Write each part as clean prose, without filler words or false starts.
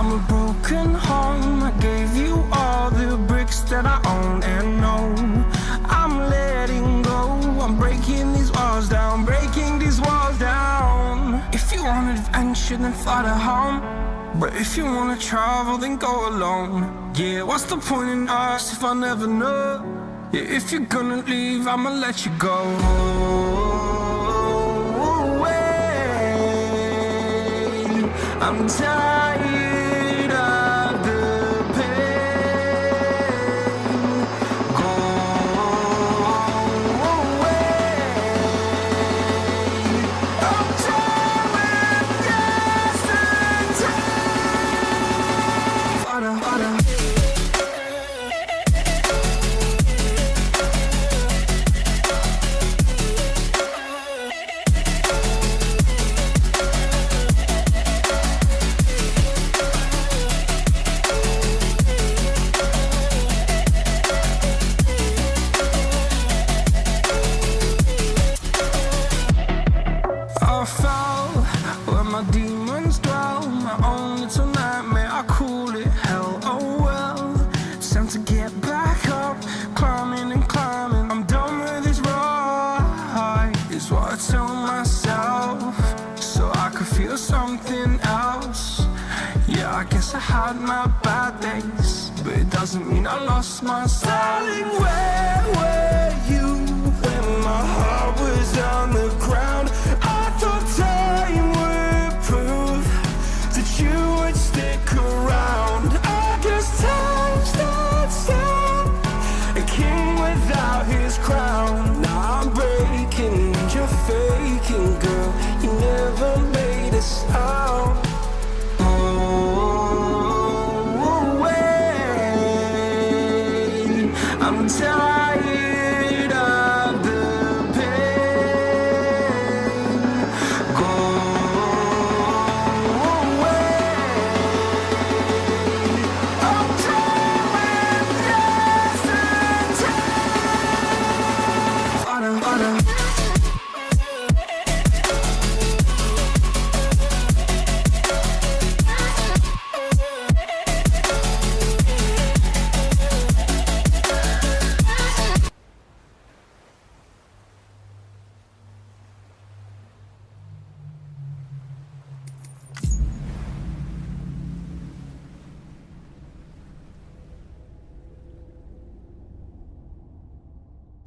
I'm a broken home. I gave you all the bricks that I own and know. I'm letting go. I'm breaking these walls down, breaking these walls down. If you want adventure, then fly to home. But if you wanna travel, then go alone. Yeah, what's the point in us if I never know? Yeah, if you're gonna leave, I'ma let you go. I'm tired of the pain. Go away. I'm tired with yesterday. Fada, fada. I had my bad days, but it doesn't mean I lost my style. Darling, where were you when my heart was on the ground? I thought time would prove that you would stick around. I guess time stands still, a king without his crown. Now I'm breaking and you're faking, girl. You never made a sound. I'm tired of the pain. Go away. I'm tired with yesterday. Fada, fada.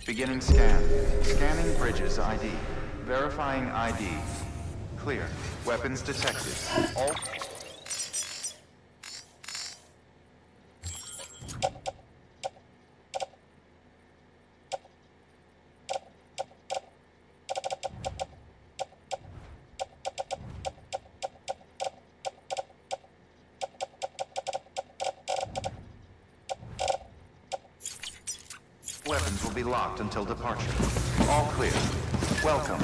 Beginning scan. Scanning bridges ID. Verifying ID. Clear. Weapons detected. All... Weapons will be locked until departure. All clear. Welcome.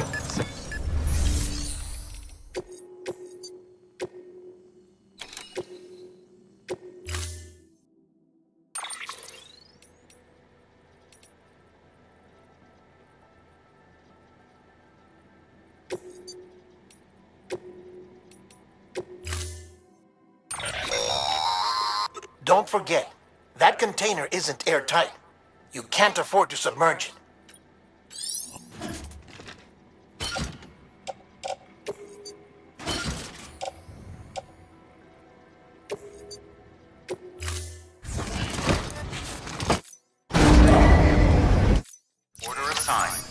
Don't forget, that container isn't airtight. You can't afford to submerge it. Order assigned.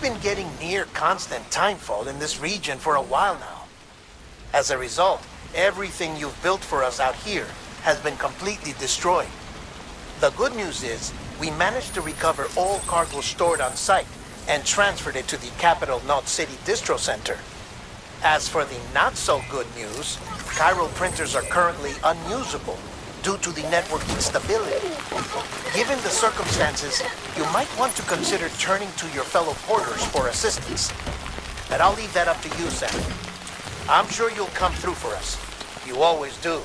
been getting near constant timefall in this region for a while now. As a result, everything you've built for us out here has been completely destroyed. The good news is, we managed to recover all cargo stored on site and transferred it to the Capital Knot City Distro Center. As for the not-so-good news, chiral printers are currently unusable due to the network instability. Given the circumstances, you might want to consider turning to your fellow porters for assistance. But I'll leave that up to you, Sam. I'm sure you'll come through for us. You always do.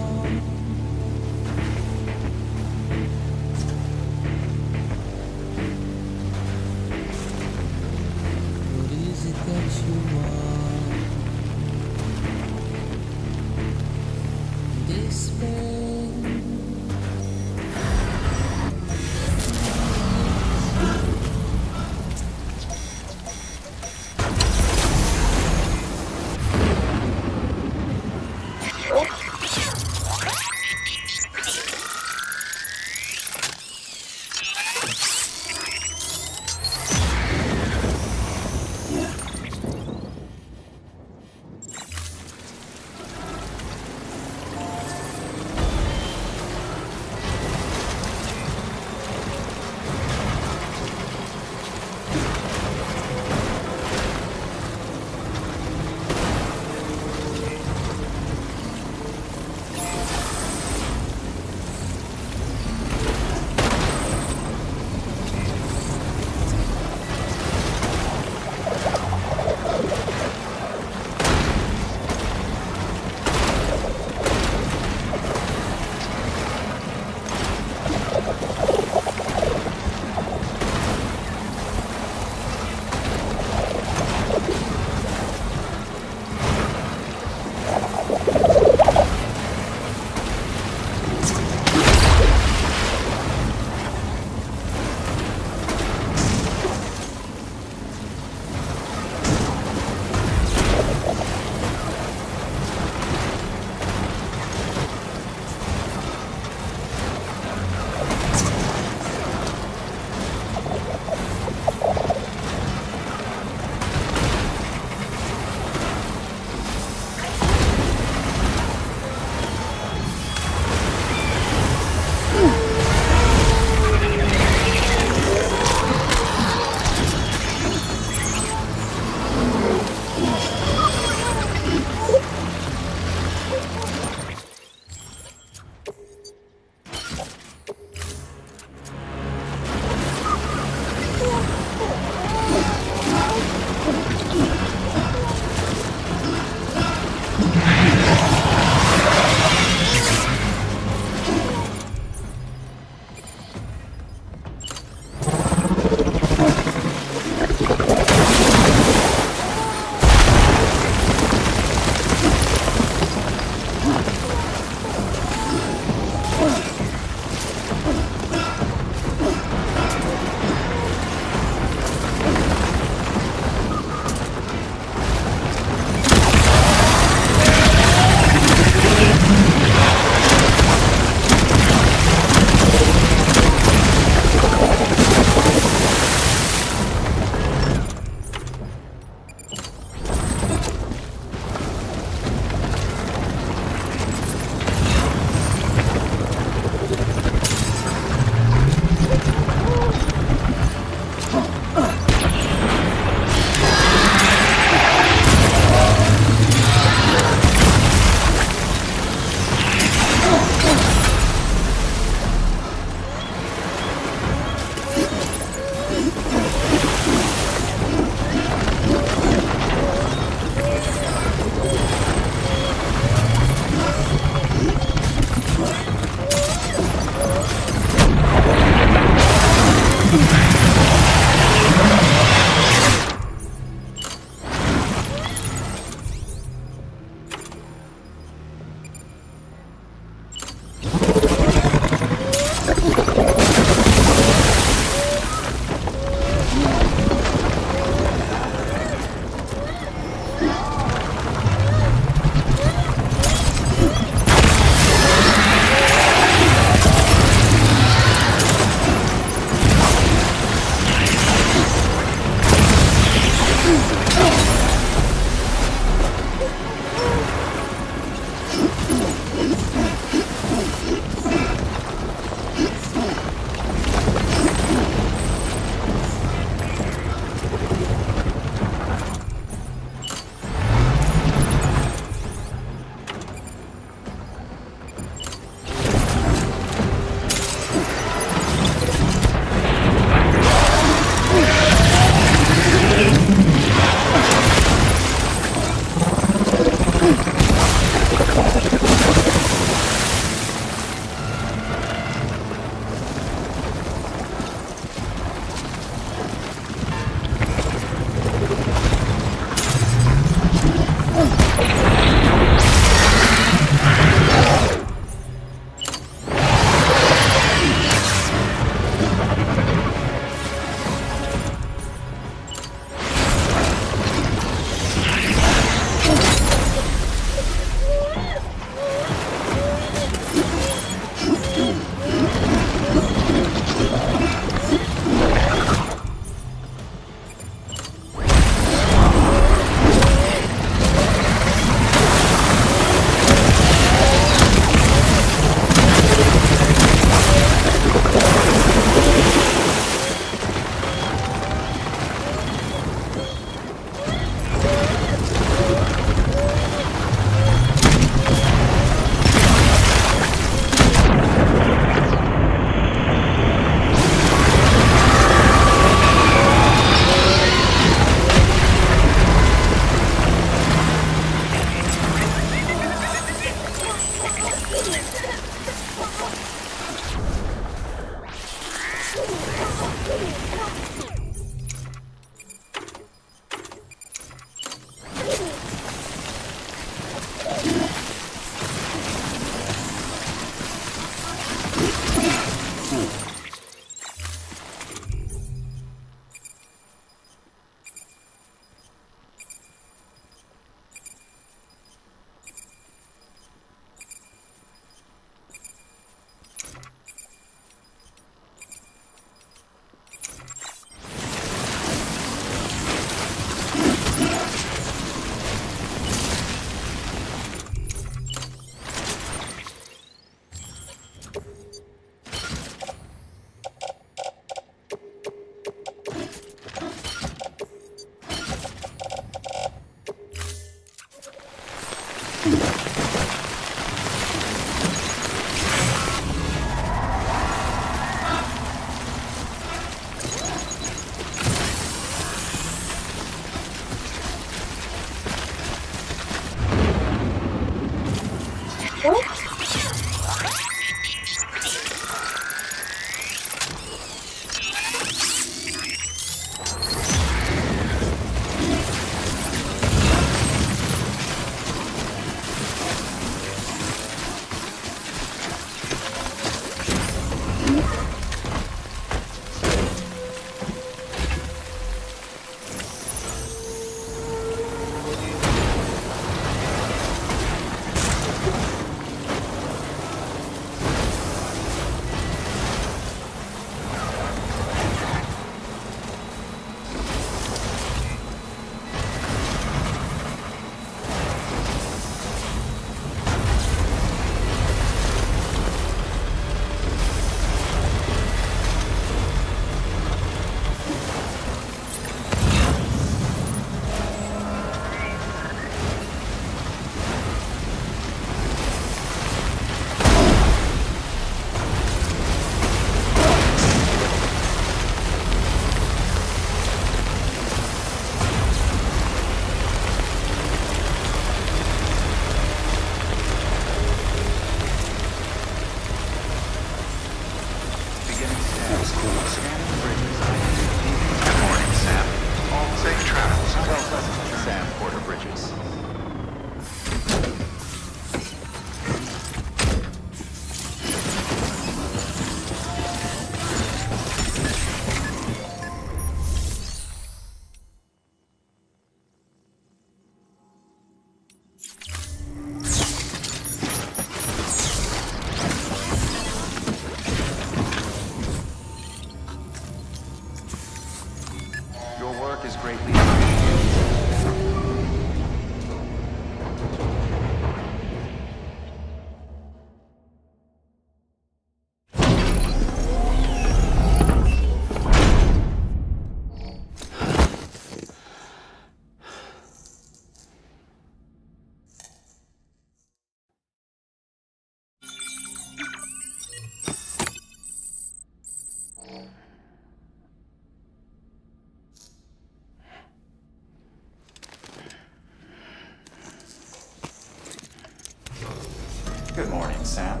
Good morning, Sam.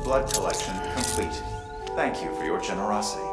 Blood collection complete. Thank you for your generosity.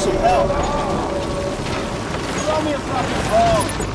some help. Throw me a fucking bone.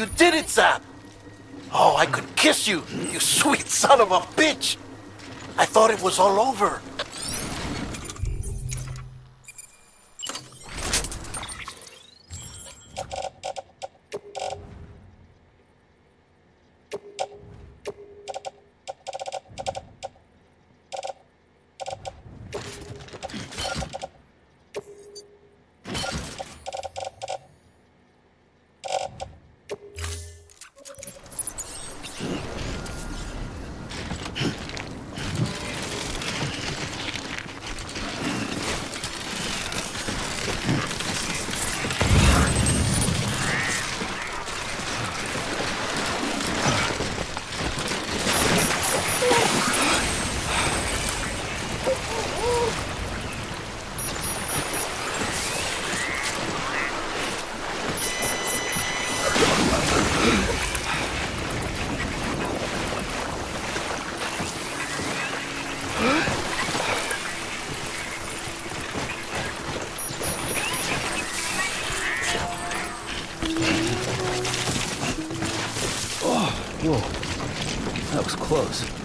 You did it, Zap! Oh, I could kiss you, you sweet son of a bitch! I thought it was all over. Whoa, that was close.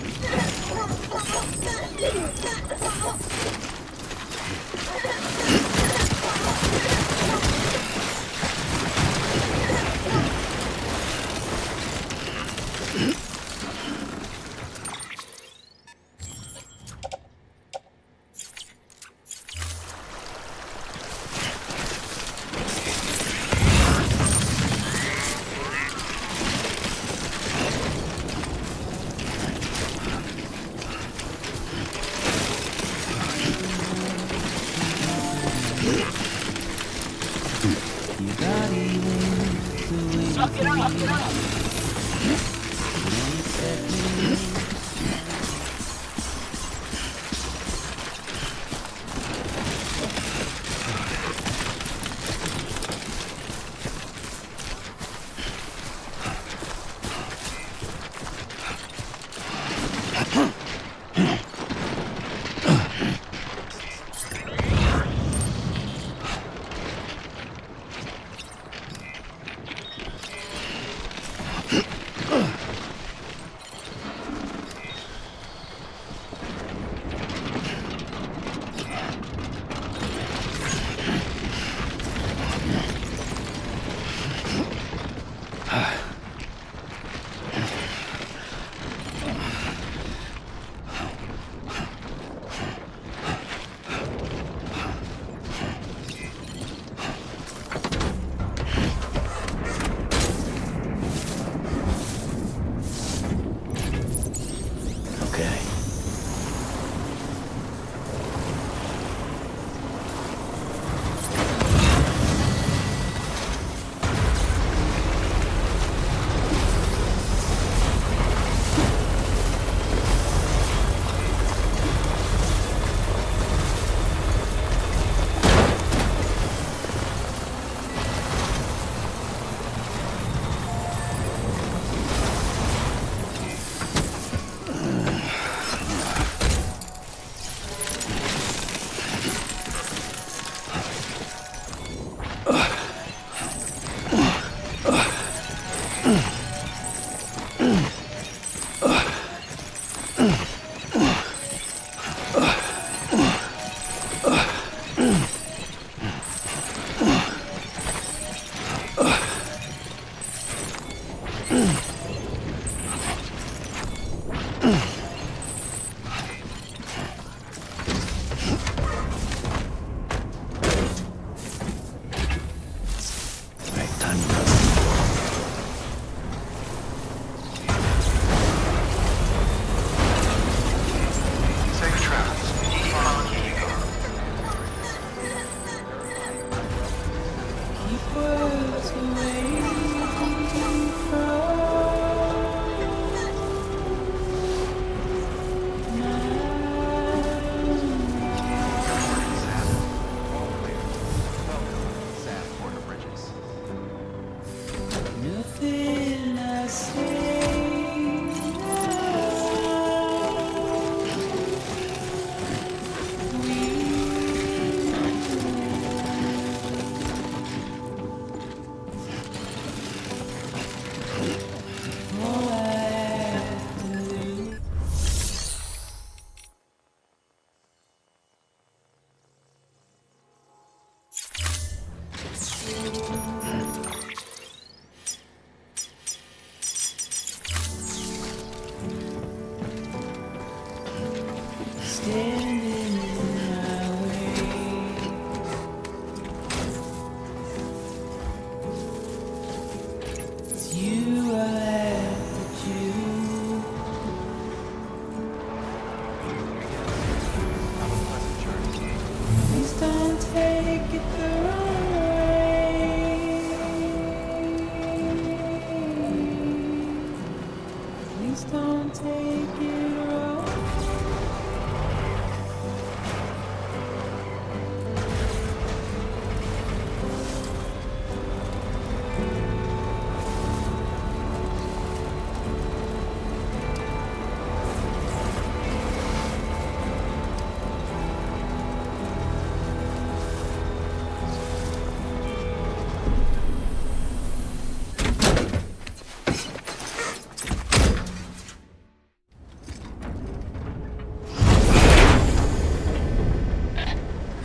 Just don't take it rough.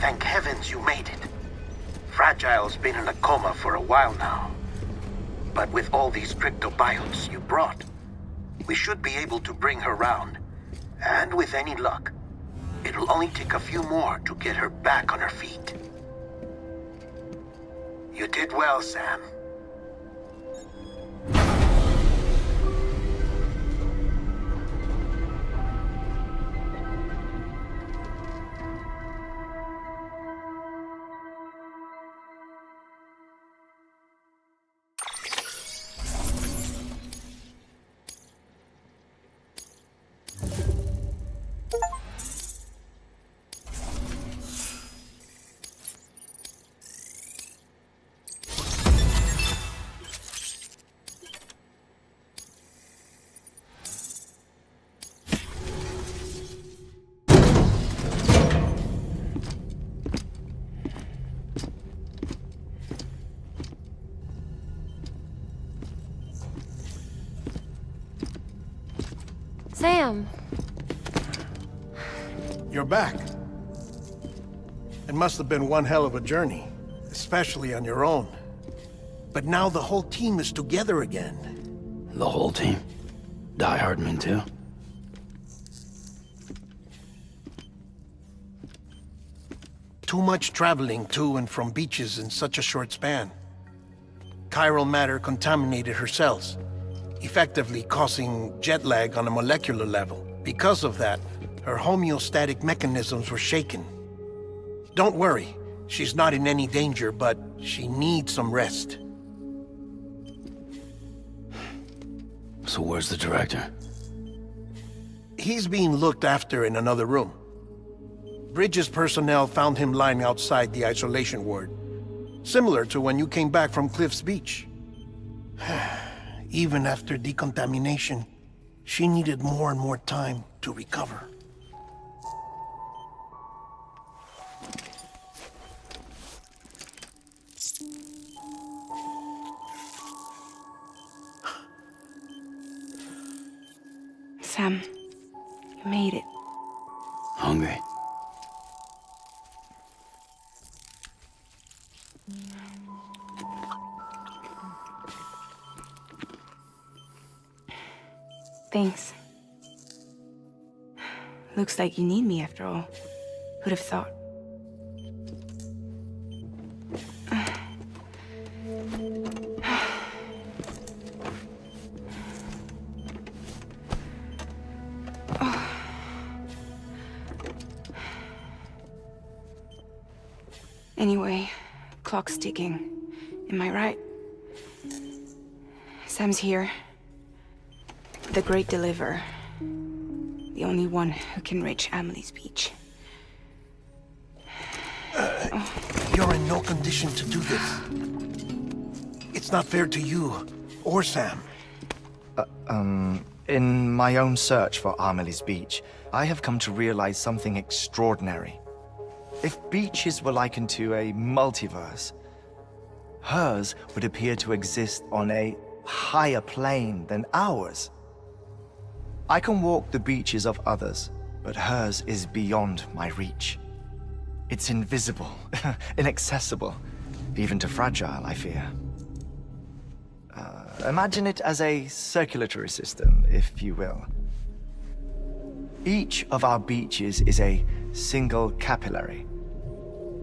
Thank heavens you made it. Fragile's been in a coma for a while now. But with all these cryptobiotes you brought, we should be able to bring her round. And with any luck, it'll only take a few more to get her back on her feet. You did well, Sam. Sam! You're back. It must have been one hell of a journey, especially on your own. But now the whole team is together again. The whole team? Die Hardman too? Too much traveling to and from beaches in such a short span. Chiral matter contaminated her cells, effectively causing jet lag on a molecular level. Because of that, her homeostatic mechanisms were shaken. Don't worry, she's not in any danger, but she needs some rest. So where's the director? He's being looked after in another room. Bridges personnel found him lying outside the isolation ward, similar to when you came back from Cliff's Beach. Even after decontamination, she needed more and more time to recover. Sam, you made it. Hungry? Thanks. Looks like you need me after all. Who'd have thought? Anyway, clock's ticking. Am I right? Sam's here. The Great Deliverer. The only one who can reach Amelie's Beach. You're in no condition to do this. It's not fair to you, or Sam. In my own search for Amelie's Beach, I have come to realize something extraordinary. If beaches were likened to a multiverse, hers would appear to exist on a higher plane than ours. I can walk the beaches of others, but hers is beyond my reach. It's invisible, inaccessible, even to Fragile, I fear. Imagine it as a circulatory system, if you will. Each of our beaches is a single capillary,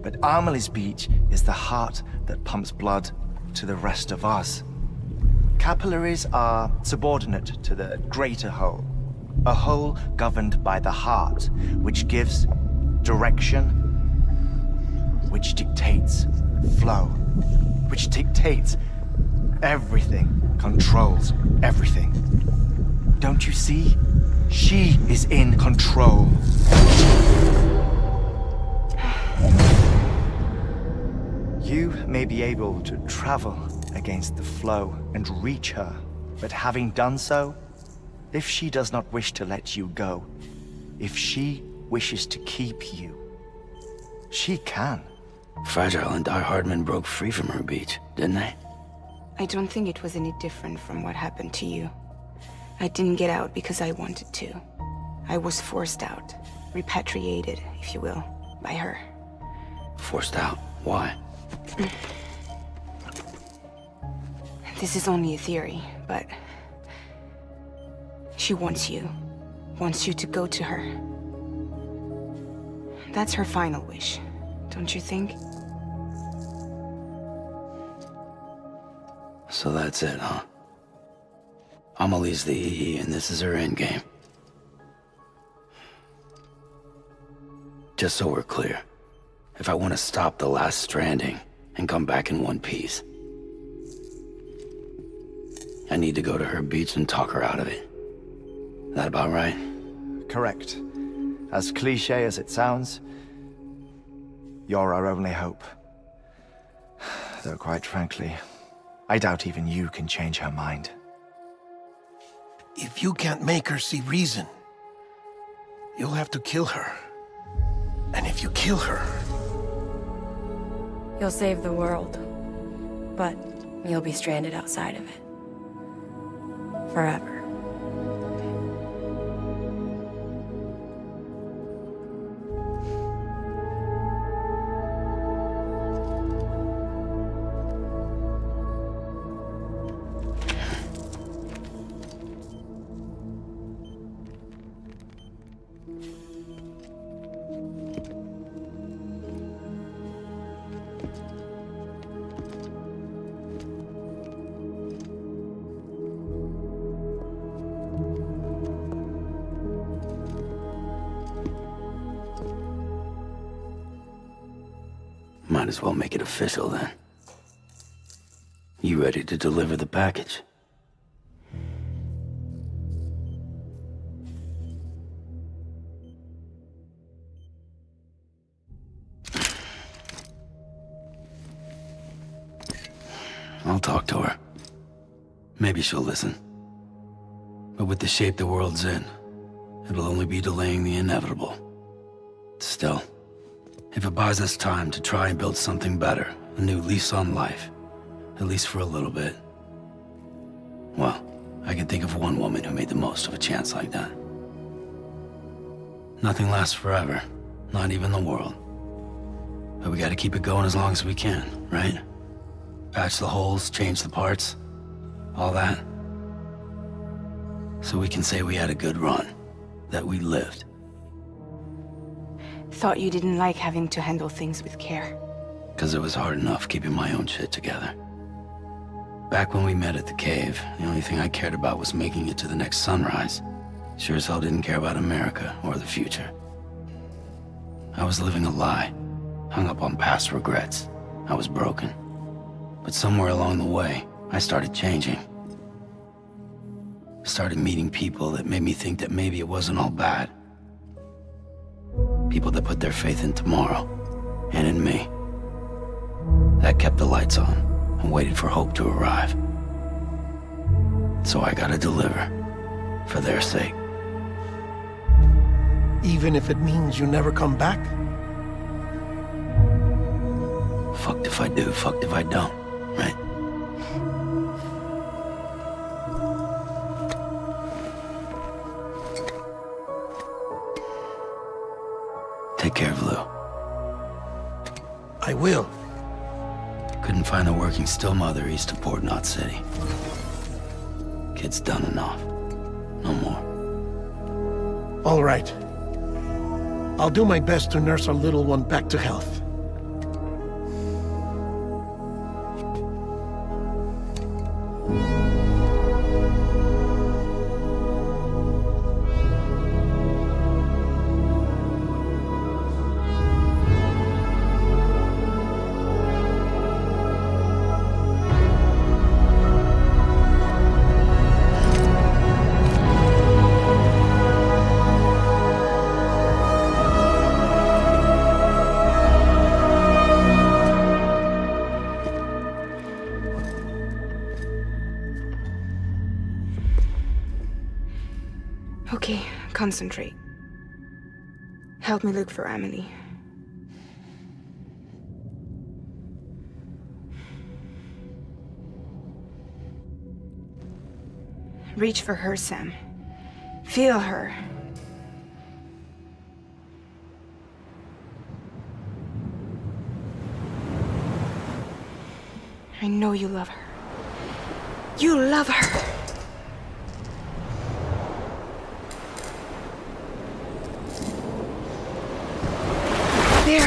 but Amelie's Beach is the heart that pumps blood to the rest of us. Capillaries are subordinate to the greater whole, a whole governed by the heart, which gives direction, which dictates flow, which dictates everything, controls everything. Don't you see? She is in control. You may be able to travel against the flow and reach her, but having done so, if she does not wish to let you go, if she wishes to keep you, she can. Fragile and Die Hardman broke free from her beach, didn't they? I don't think it was any different from what happened to you. I didn't get out because I wanted to. I was forced out, repatriated, if you will, by her. Forced out? Why? This is only a theory, but she wants you to go to her. That's her final wish, don't you think? So that's it, huh? Amelie's the EE, and this is her endgame. Just so we're clear, if I want to stop the last stranding and come back in one piece, I need to go to her beach and talk her out of it. That about right? Correct. As cliché as it sounds, you're our only hope. Though quite frankly, I doubt even you can change her mind. If you can't make her see reason, you'll have to kill her. And if you kill her... You'll save the world, but you'll be stranded outside of it. Forever. Might as well make it official then. You ready to deliver the package? I'll talk to her. Maybe she'll listen. But with the shape the world's in, it'll only be delaying the inevitable. Still, if it buys us time to try and build something better, a new lease on life, at least for a little bit, well, I can think of one woman who made the most of a chance like that. Nothing lasts forever, not even the world. But we gotta keep it going as long as we can, right? Patch the holes, change the parts, all that. So we can say we had a good run, that we lived. Thought you didn't like having to handle things with care. 'Cause it was hard enough keeping my own shit together. Back when we met at the cave, the only thing I cared about was making it to the next sunrise. Sure as hell didn't care about America or the future. I was living a lie, hung up on past regrets. I was broken. But somewhere along the way, I started changing. Started meeting people that made me think that maybe it wasn't all bad. People that put their faith in tomorrow, and in me. That kept the lights on, and waited for hope to arrive. So I gotta deliver, for their sake. Even if it means you never come back? Fucked if I do, fucked if I don't, right? Take care of Lou. I will. Couldn't find a working still mother east of Port Knot City. Kid's done enough. No more. All right. I'll do my best to nurse our little one back to health. Okay, concentrate. Help me look for Amelie. Reach for her, Sam. Feel her. I know you love her. You love her! There!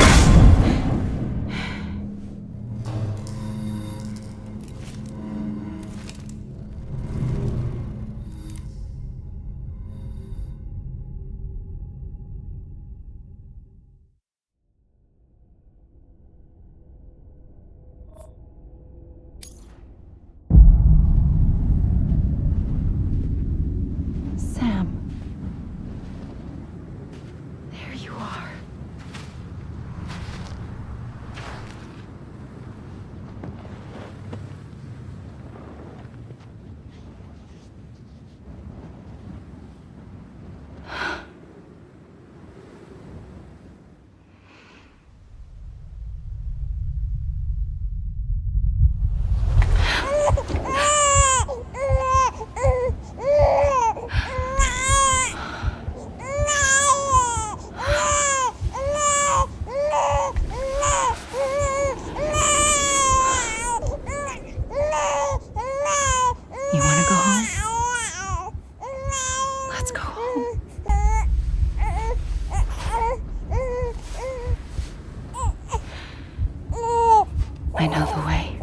Sam. There you are. You want to go home? Let's go home. I know the way.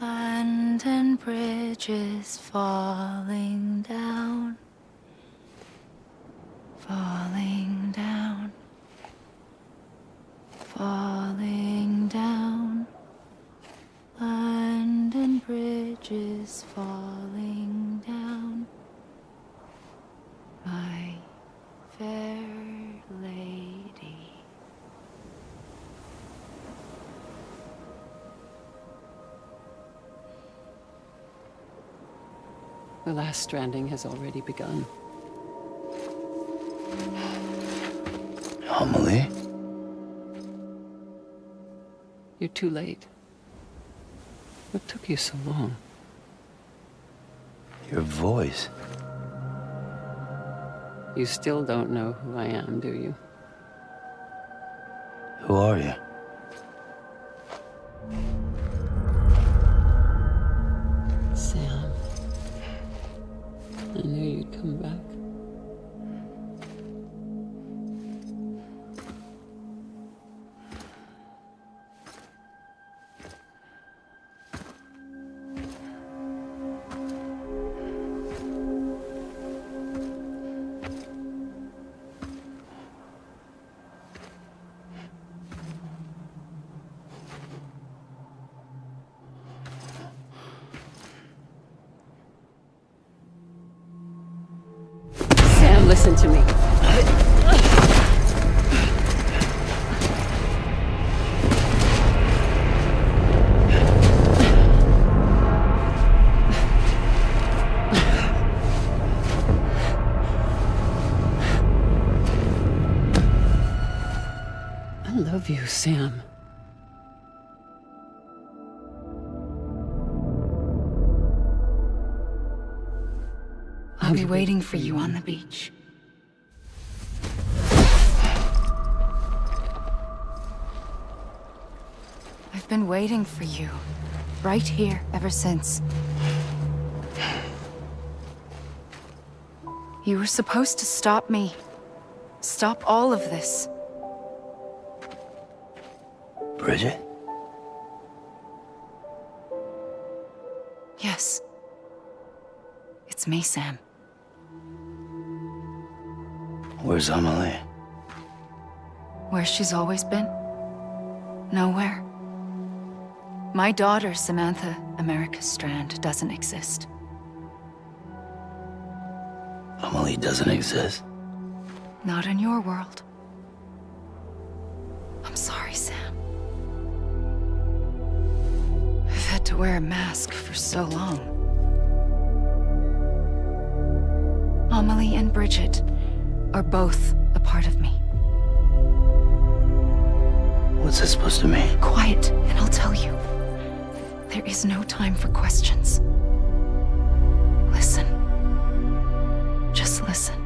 London Bridge is falling down, falling down, falling down. London Bridge is falling down, my fair lady. The last stranding has already begun. Amelie? You're too late. What took you so long? Your voice. You still don't know who I am, do you? Who are you? Sam. I knew you'd come back. Sam, listen to me. I love you, Sam. I'll be waiting for you on the beach. I've been waiting for you, right here, ever since. You were supposed to stop me. Stop all of this. Bridget? Yes. It's me, Sam. Where's Amelie? Where she's always been. Nowhere. My daughter, Samantha America Strand, doesn't exist. Amelie doesn't exist. Not in your world. I'm sorry, Sam. I've had to wear a mask for so long. Amelie and Bridget are both a part of me. What's that supposed to mean? Quiet, and I'll tell you. There is no time for questions. Listen. Just listen.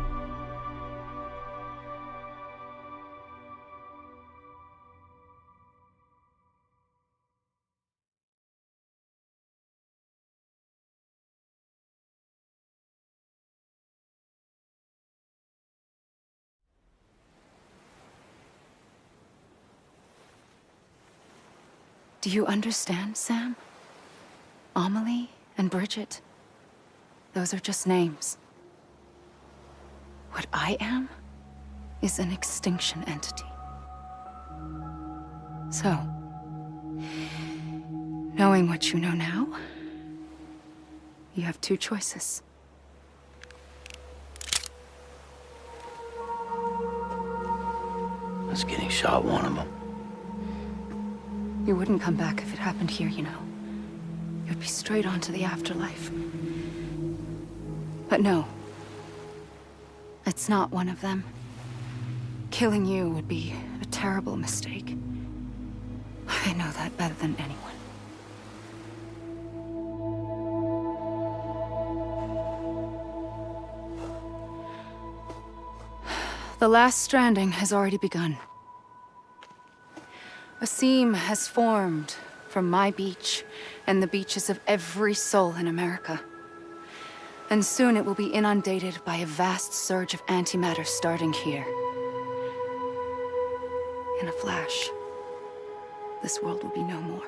Do you understand, Sam? Amelie and Bridget, those are just names. What I am is an extinction entity. So, knowing what you know now, you have two choices. Us getting shot, one of them. You wouldn't come back if it happened here, you know. You'd be straight on to the afterlife. But no. It's not one of them. Killing you would be a terrible mistake. I know that better than anyone. The last stranding has already begun. A seam has formed from my beach and the beaches of every soul in America. And soon it will be inundated by a vast surge of antimatter starting here. In a flash, this world will be no more.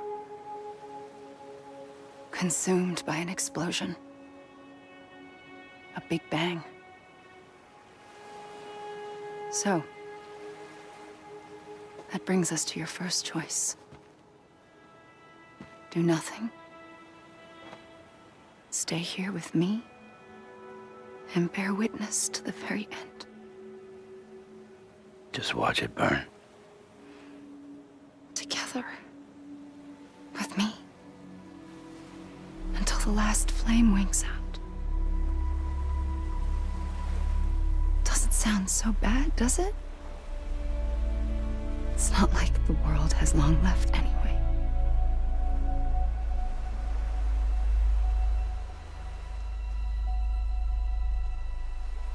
Consumed by an explosion. A big bang. So, that brings us to your first choice. Do nothing. Stay here with me and bear witness to the very end. Just watch it burn. Together. With me. Until the last flame winks out. Doesn't sound so bad, does it? not like the world has long left anyway.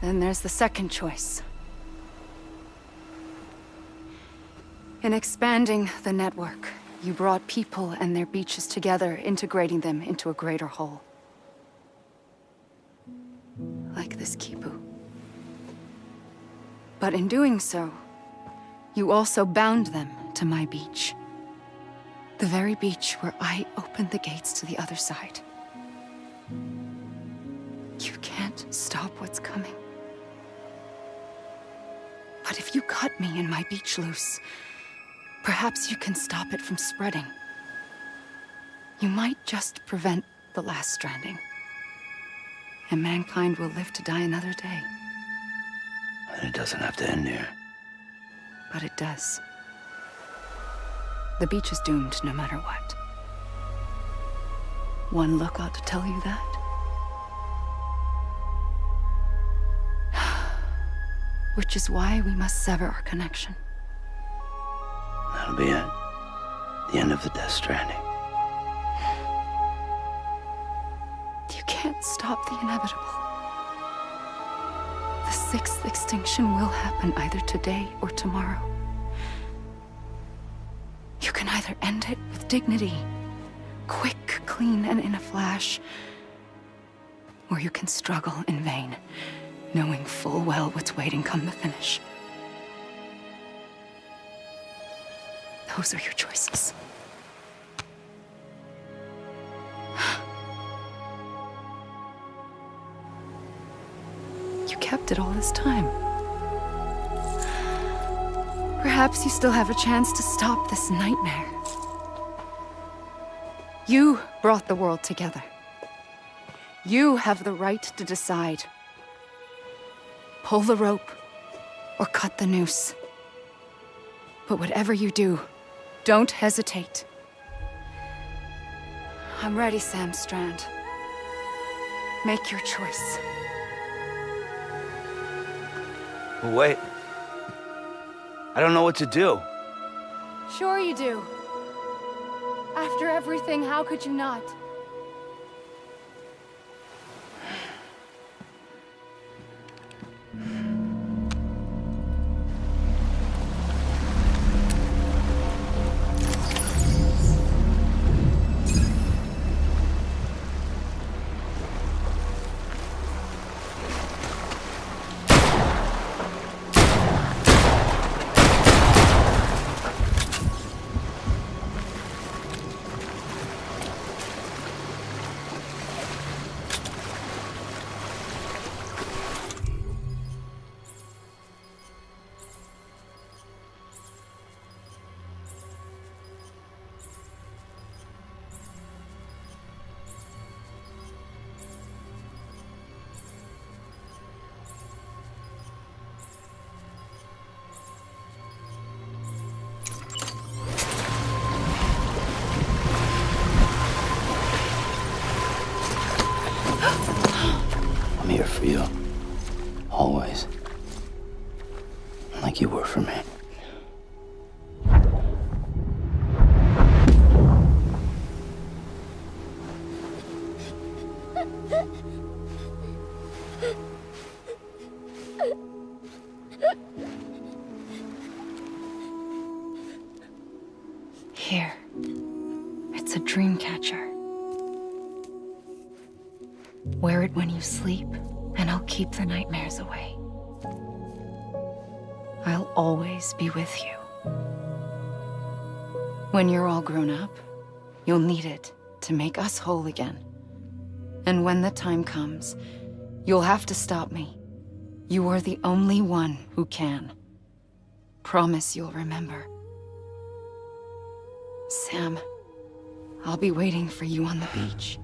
Then there's the second choice. In expanding the network, you brought people and their beaches together, integrating them into a greater whole. Like this Kipu. But in doing so, you also bound them to my beach. The very beach where I opened the gates to the other side. You can't stop what's coming. But if you cut me and my beach loose, perhaps you can stop it from spreading. You might just prevent the last stranding. And mankind will live to die another day. And it doesn't have to end here. But it does. The beach is doomed no matter what. One look ought to tell you that. Which is why we must sever our connection. That'll be it. The end of the Death Stranding. You can't stop the inevitable. The sixth extinction will happen either today or tomorrow. You can either end it with dignity, quick, clean, and in a flash, or you can struggle in vain, knowing full well what's waiting come the finish. Those are your choices. You kept it all this time. Perhaps you still have a chance to stop this nightmare. You brought the world together. You have the right to decide. Pull the rope or cut the noose. But whatever you do, don't hesitate. I'm ready, Sam Strand. Make your choice. But wait. I don't know what to do. Sure you do. After everything, how could you not? I'm here for you. Always. Like you were for me. Here. It's a dream catcher. Wear it when you sleep, and I'll keep the nightmares away. I'll always be with you. When you're all grown up, you'll need it to make us whole again. And when the time comes, you'll have to stop me. You are the only one who can. Promise you'll remember. Sam, I'll be waiting for you on the beach.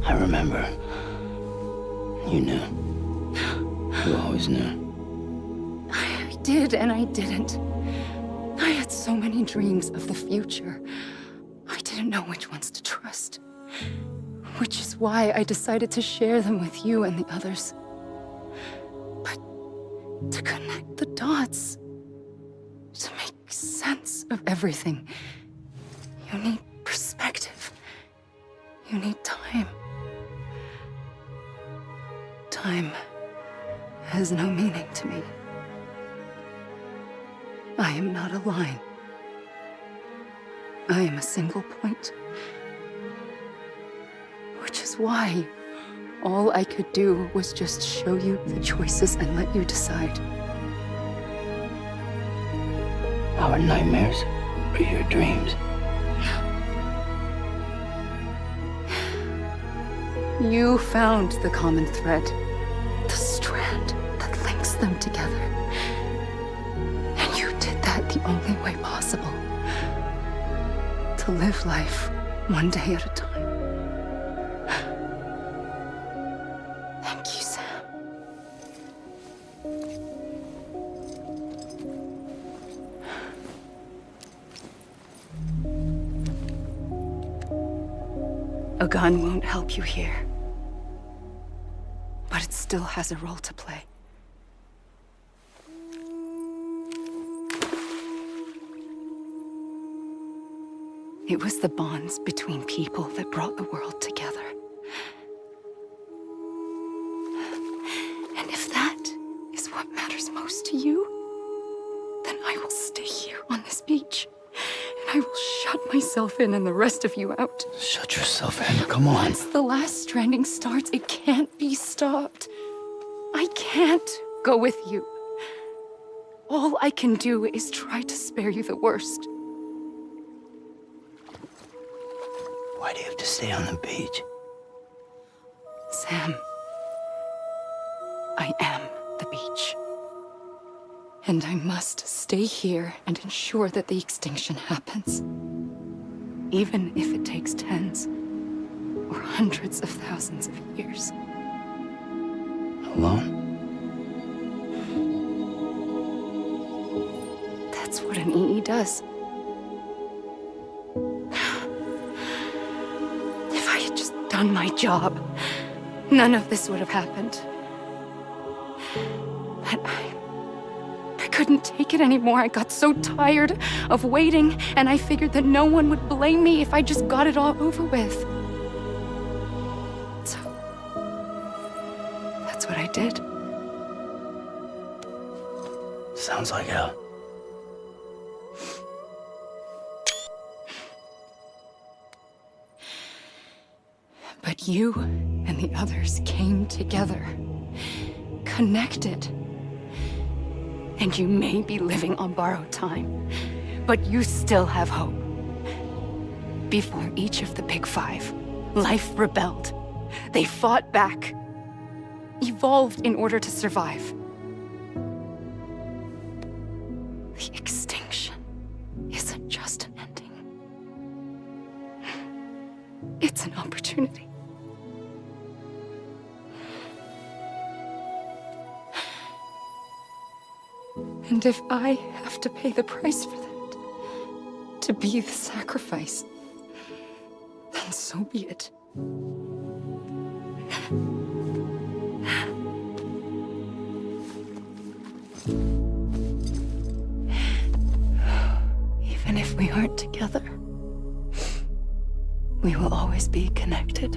I remember. You knew. You always knew. I did and I didn't. I had so many dreams of the future. I didn't know which ones to trust. Which is why I decided to share them with you and the others. But to connect the dots, To make sense of everything, you need perspective. You need time. Time has no meaning to me. I am not a line. I am a single point. Which is why all I could do was just show you the choices and let you decide. Our nightmares are your dreams. You found the common thread, the strand that links them together. And you did that the only way possible. To live life one day at a time. Thank you, Sam. A gun won't help you here. But it still has a role to play. It was the bonds between people that brought the world together. And if that is what matters most to you, then I will stay here on this beach. And I will shut myself in and the rest of you out. Shut yourself in, come on. Once the last stranding starts, it can't be stopped. I can't go with you. All I can do is try to spare you the worst. Why do you have to stay on the beach? Sam, I am the beach. And I must stay here and ensure that the extinction happens. Even if it takes tens or hundreds of thousands of years. Alone? That's what an EE does. If I had just done my job, none of this would have happened. But I couldn't take it anymore. I got so tired of waiting, and I figured that no one would blame me if I just got it all over with. So, that's what I did. Sounds like hell. But you and the others came together, connected. And you may be living on borrowed time, but you still have hope. Before each of the Big Five, life rebelled. They fought back, evolved in order to survive. The extinction isn't just an ending. It's an opportunity. And if I have to pay the price for that, to be the sacrifice, then so be it. Even if we aren't together, we will always be connected.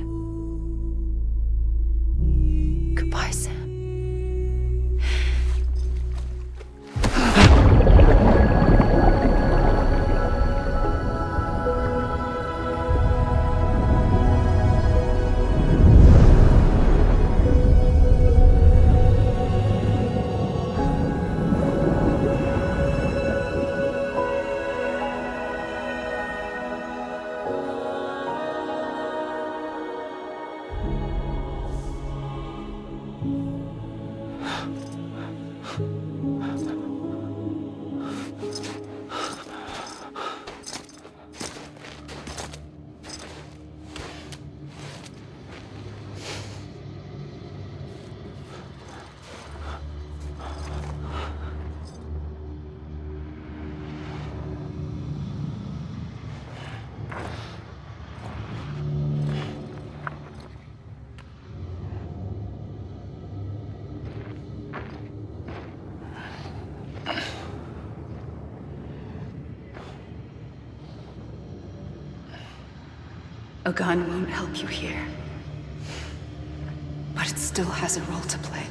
Goodbye, Sam. A gun won't help you here. But it still has a role to play.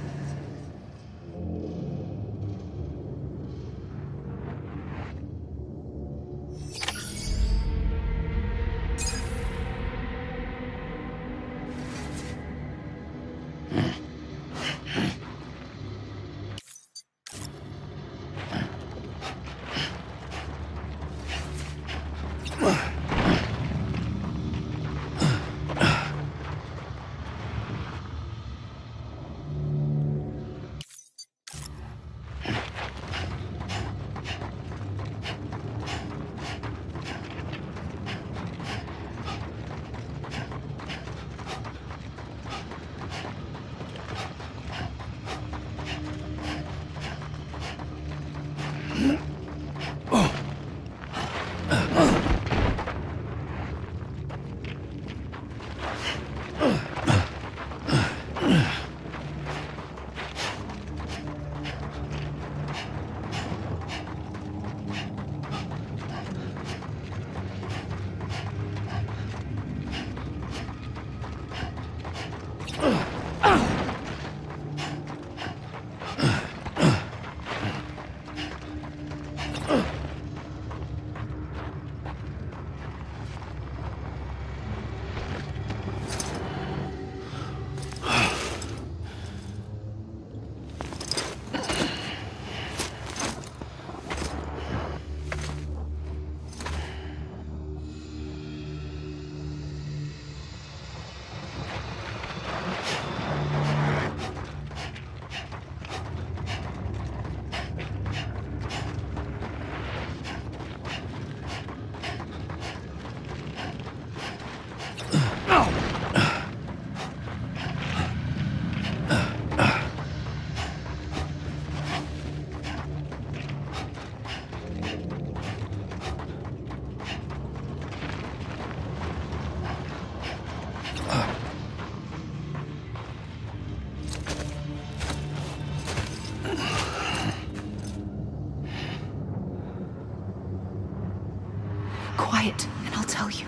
Quiet, and I'll tell you.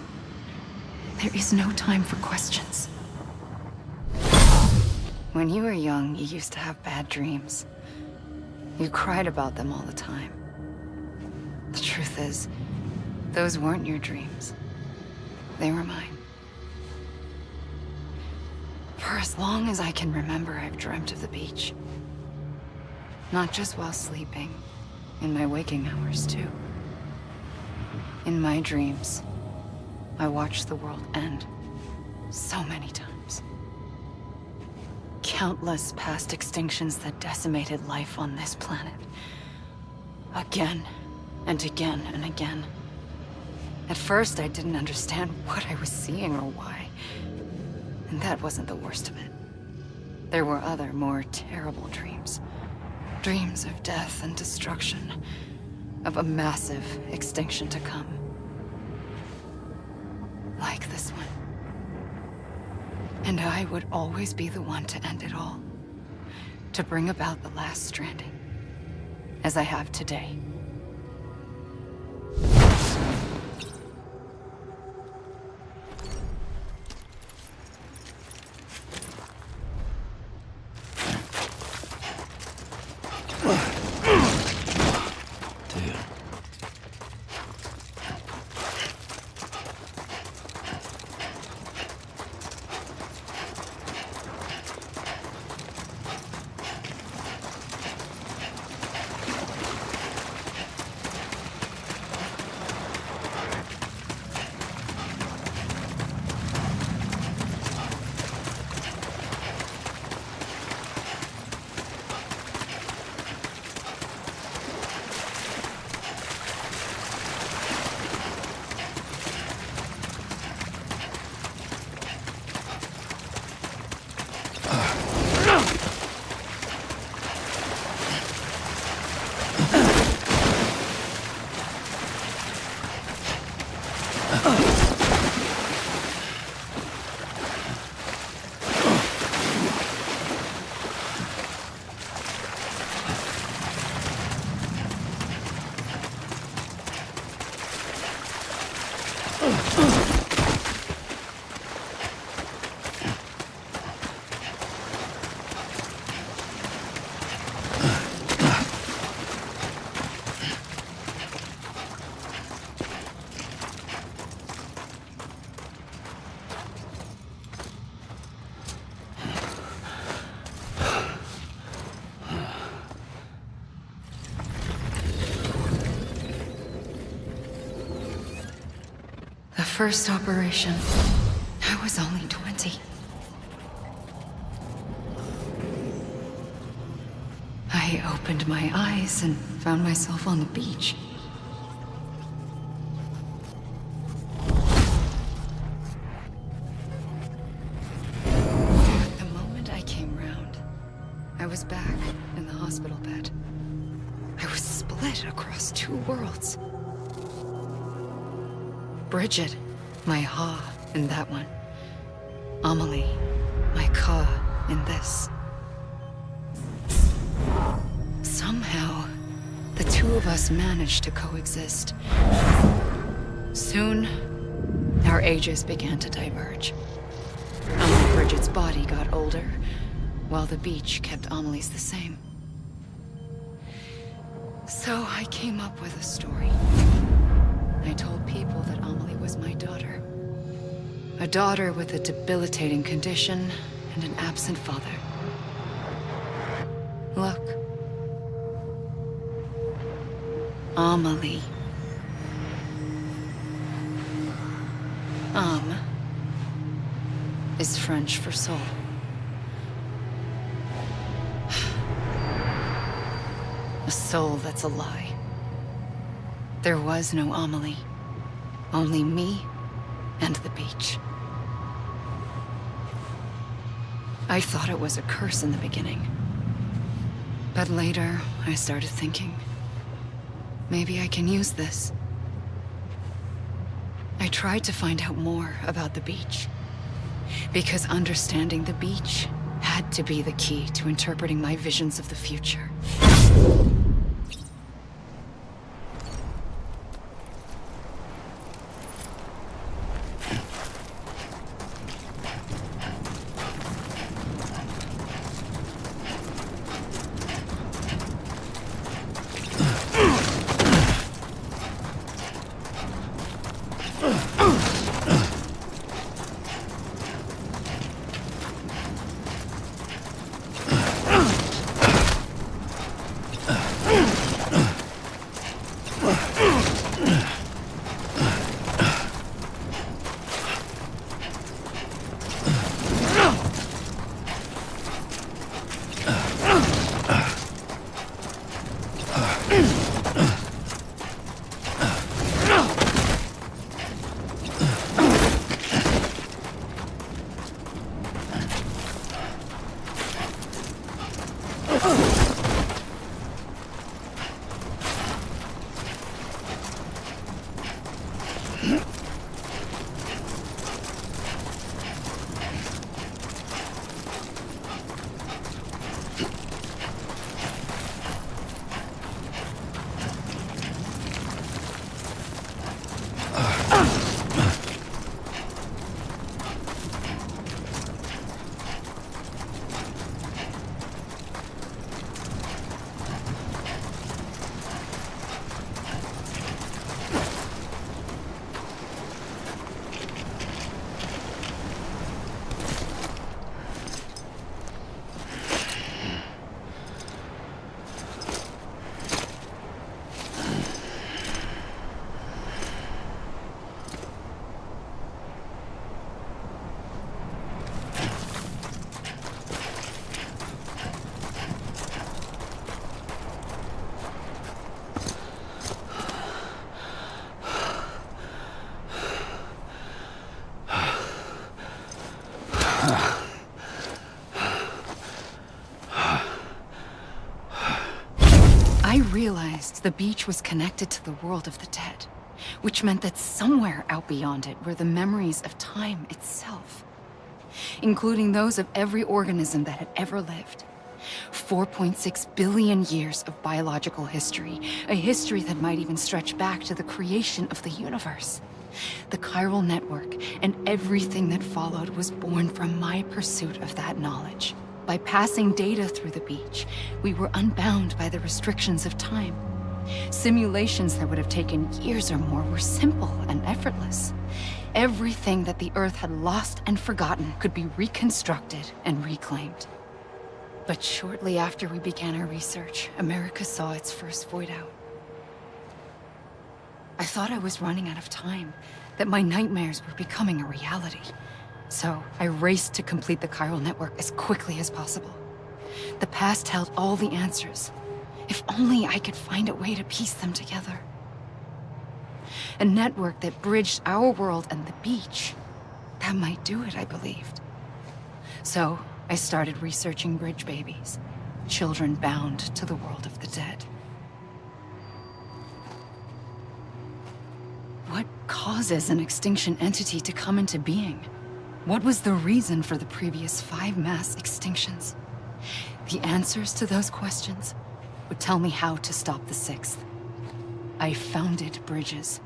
There is no time for questions. When you were young, you used to have bad dreams. You cried about them all the time. The truth is, those weren't your dreams. They were mine. For as long as I can remember, I've dreamt of the beach. Not just while sleeping, in my waking hours too. In my dreams, I watched the world end so many times. Countless past extinctions that decimated life on this planet. Again and again and again. At first, I didn't understand what I was seeing or why. And that wasn't the worst of it. There were other, more terrible dreams. Dreams of death and destruction. Of a massive extinction to come. Like this one. And I would always be the one to end it all. To bring about the last stranding. As I have today. first operation, I was only 20. I opened my eyes and found myself on the beach. The moment I came round, I was back in the hospital bed. I was split across two worlds. Bridget, my ha in that one. Amelie, my ka in this. Somehow, the two of us managed to coexist. Soon, our ages began to diverge. Bridget's body got older, while the beach kept Amelie's the same. So I came up with a story. I told people that Amelie was my daughter. A daughter with a debilitating condition and an absent father. Look. Amelie. Is French for soul. A soul that's a lie. There was no Amelie. Only me and the beach. I thought it was a curse in the beginning. But later, I started thinking, maybe I can use this. I tried to find out more about the beach. Because understanding the beach had to be the key to interpreting my visions of the future. I realized the beach was connected to the world of the dead, which meant that somewhere out beyond it were the memories of time itself, including those of every organism that had ever lived. 4.6 billion years of biological history, a history that might even stretch back to the creation of the universe. The chiral network and everything that followed was born from my pursuit of that knowledge. By passing data through the beach, we were unbound by the restrictions of time. Simulations that would have taken years or more were simple and effortless. Everything that the Earth had lost and forgotten could be reconstructed and reclaimed. But shortly after we began our research, America saw its first void out. I thought I was running out of time, that my nightmares were becoming a reality. So I raced to complete the chiral network as quickly as possible. The past held all the answers. If only I could find a way to piece them together. A network that bridged our world and the beach. That might do it, I believed. So I started researching bridge babies, children bound to the world of the dead. What causes an extinction entity to come into being? What was the reason for the previous 5 mass extinctions? The answers to those questions would tell me how to stop the 6th. I founded bridges,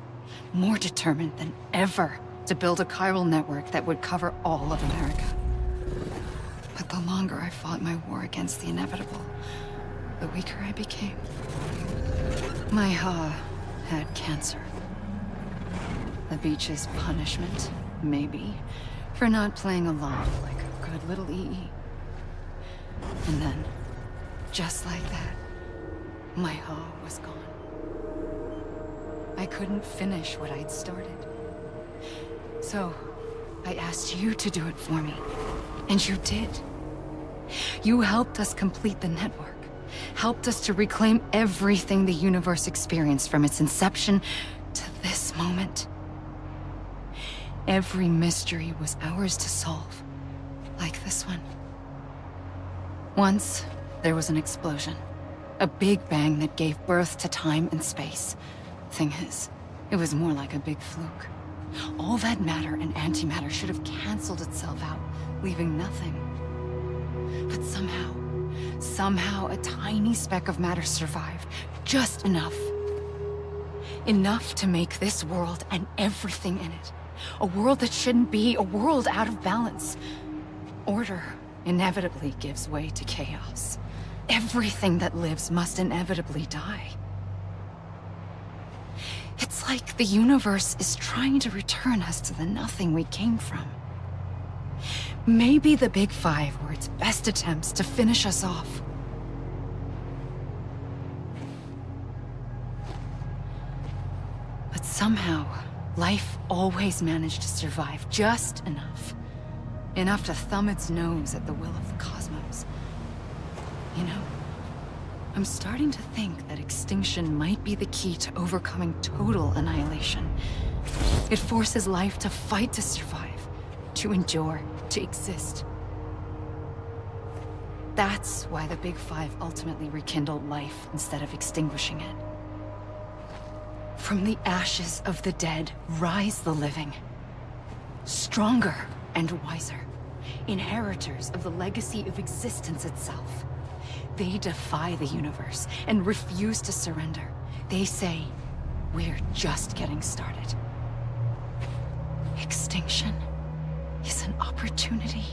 more determined than ever to build a chiral network that would cover all of America. But the longer I fought my war against the inevitable, the weaker I became. My Ha had cancer. The beach's punishment, maybe, for not playing along like a good little EE. And then, just like that, my Ha was gone. I couldn't finish what I'd started. So, I asked you to do it for me. And you did. You helped us complete the network. Helped us to reclaim everything the universe experienced from its inception to this moment. Every mystery was ours to solve. Like this one. Once, there was an explosion. A big bang that gave birth to time and space. Thing is, it was more like a big fluke. All that matter and antimatter should have canceled itself out, leaving nothing. But somehow a tiny speck of matter survived. Just enough. Enough to make this world and everything in it. A world that shouldn't be, a world out of balance. Order inevitably gives way to chaos. Everything that lives must inevitably die. It's like the universe is trying to return us to the nothing we came from. Maybe the Big Five were its best attempts to finish us off. But somehow, life always managed to survive just enough. Enough to thumb its nose at the will of the cosmos. You know, I'm starting to think that extinction might be the key to overcoming total annihilation. It forces life to fight to survive, to endure, to exist. That's why the Big Five ultimately rekindled life instead of extinguishing it. From the ashes of the dead rise the living. Stronger and wiser. Inheritors of the legacy of existence itself. They defy the universe and refuse to surrender. They say, we're just getting started. Extinction is an opportunity.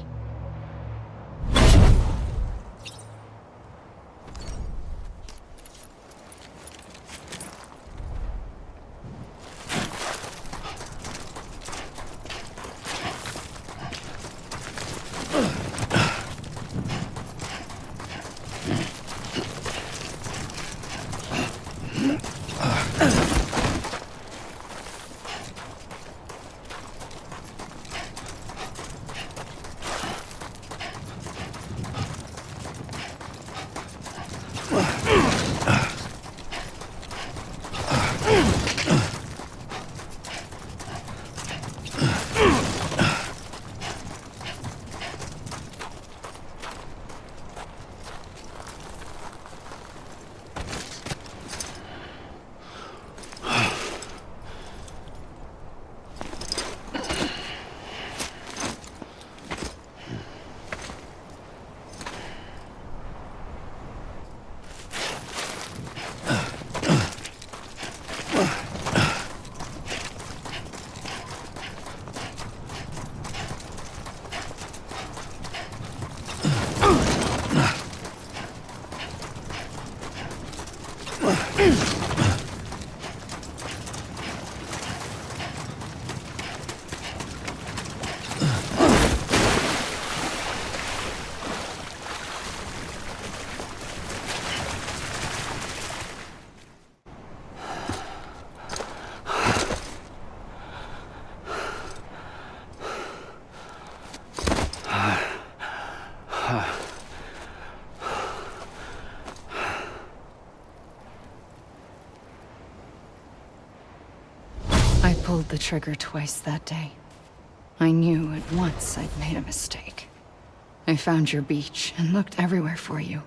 I pulled the trigger twice that day. I knew at once I'd made a mistake. I found your beach and looked everywhere for you.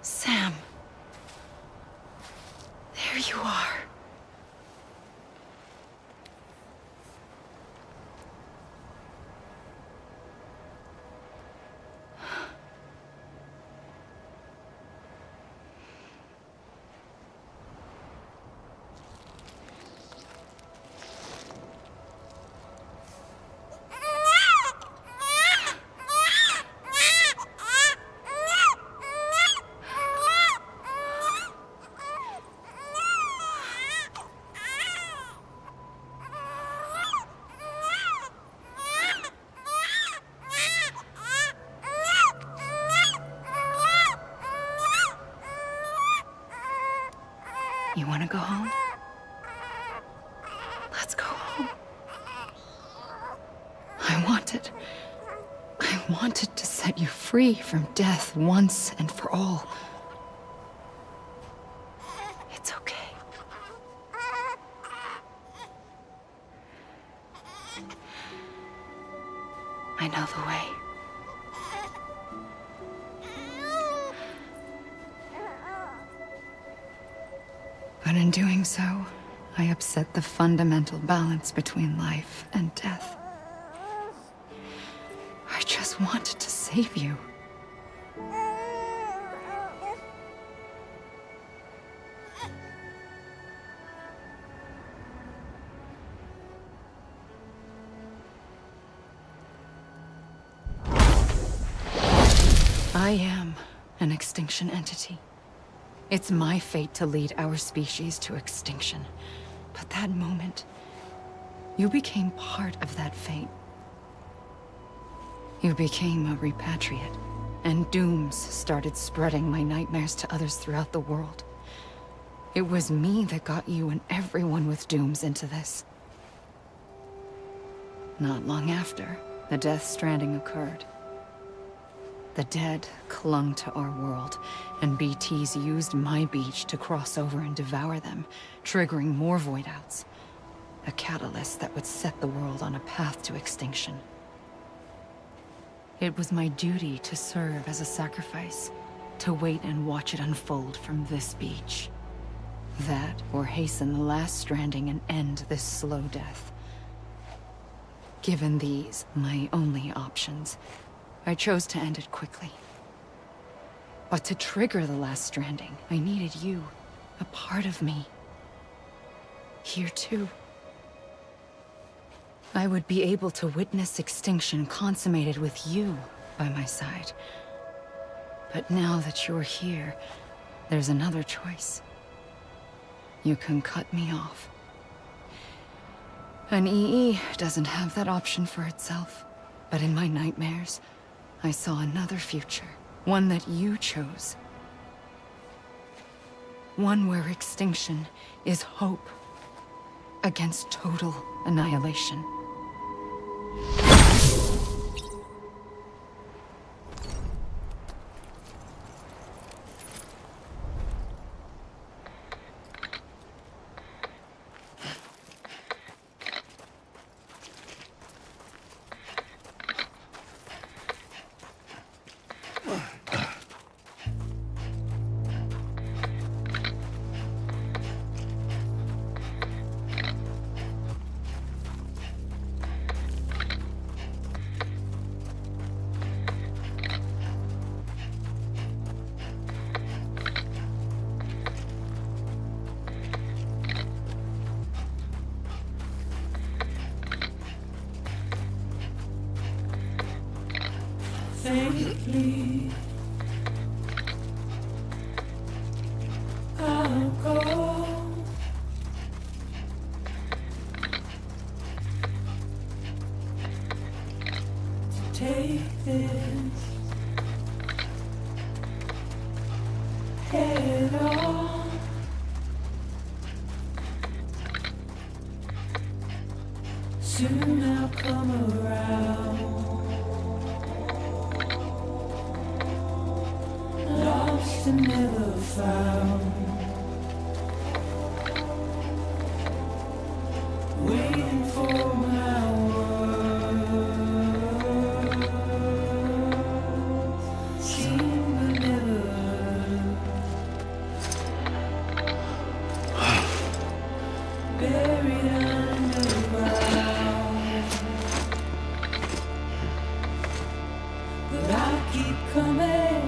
Sam. There you are. You want to go home? Let's go home. I wanted to set you free from death once and for all. It's okay. I know the way. But in doing so, I upset the fundamental balance between life and death. I just wanted to save you. I am an extinction entity. It's my fate to lead our species to extinction. But that moment, you became part of that fate. You became a repatriate, and dooms started spreading my nightmares to others throughout the world. It was me that got you and everyone with dooms into this. Not long after, the Death Stranding occurred. The dead clung to our world, and BTs used my beach to cross over and devour them, triggering more void-outs. A catalyst that would set the world on a path to extinction. It was my duty to serve as a sacrifice, to wait and watch it unfold from this beach. That, or hasten the last stranding and end this slow death. Given these, my only options, I chose to end it quickly. But to trigger the last stranding, I needed you, a part of me. Here too. I would be able to witness extinction consummated with you by my side. But now that you're here, there's another choice. You can cut me off. An EE doesn't have that option for itself, but in my nightmares, I saw another future, one that you chose. One where extinction is hope against total annihilation. Safely, I'll go. To take this head on. Soon I'll come around. and never found. Waiting for my words, seen but never buried underground. But I'll keep coming.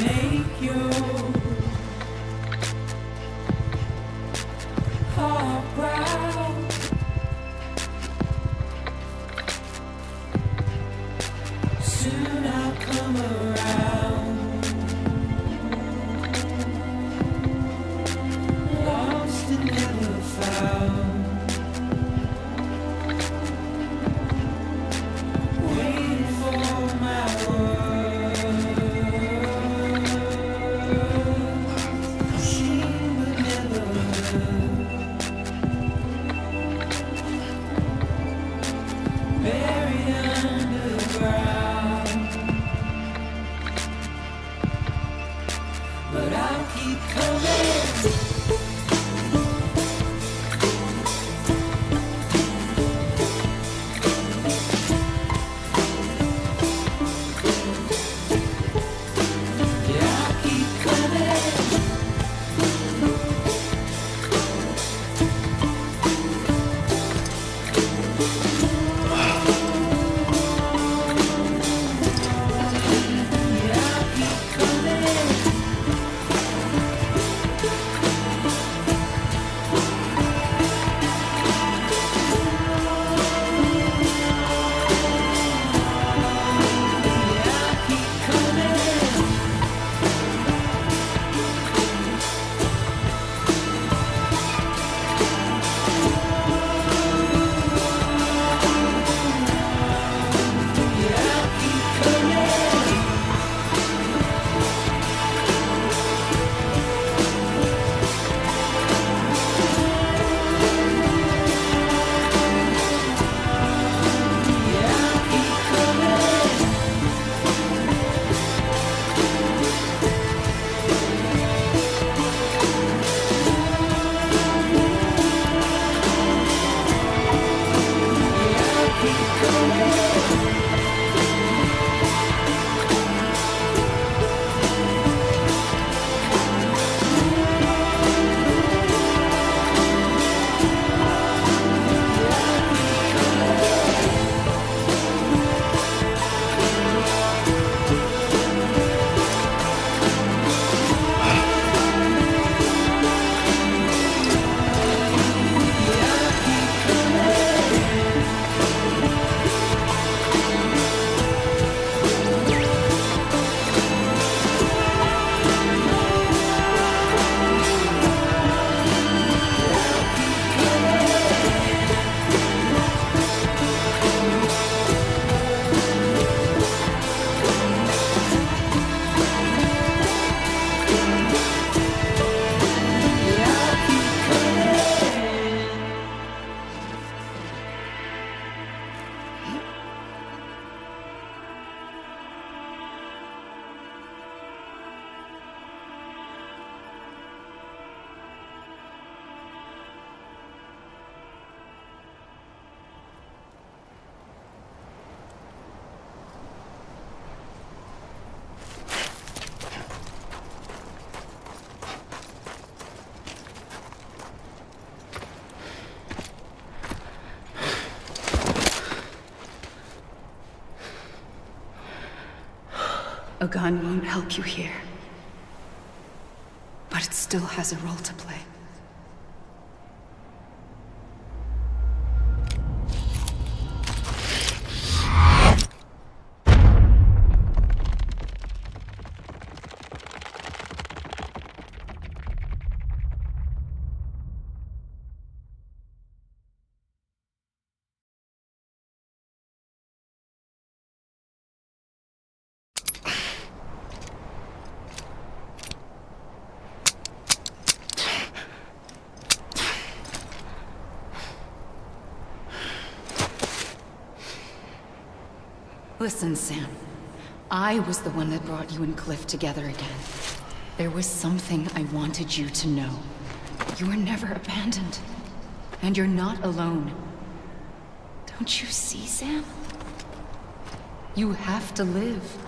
Make your heart proud. Soon I'll come around. Lost and never found. Waiting for my word. Seen but never heard. Buried underground. But I'll keep coming. Yeah, I'll keep coming. Yeah, I'll keep coming. Yeah, I'll keep coming. Yeah, I'll keep coming. Yeah, I'll keep coming. Yeah, I'll keep coming. A gun won't help you here. But it still has a role to play. Listen, Sam. I was the one that brought you and Cliff together again. There was something I wanted you to know. You were never abandoned. And you're not alone. Don't you see, Sam? You have to live.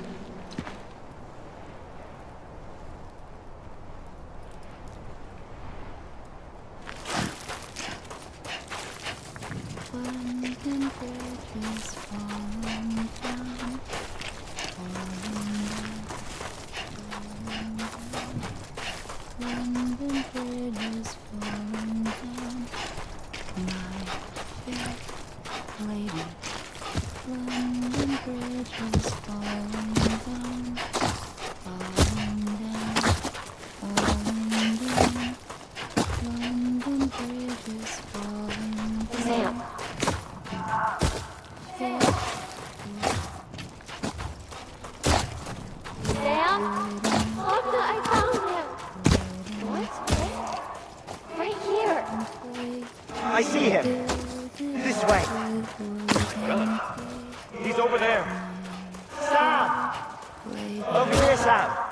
I see him. This way. He's over there. Sam! Over here, Sam.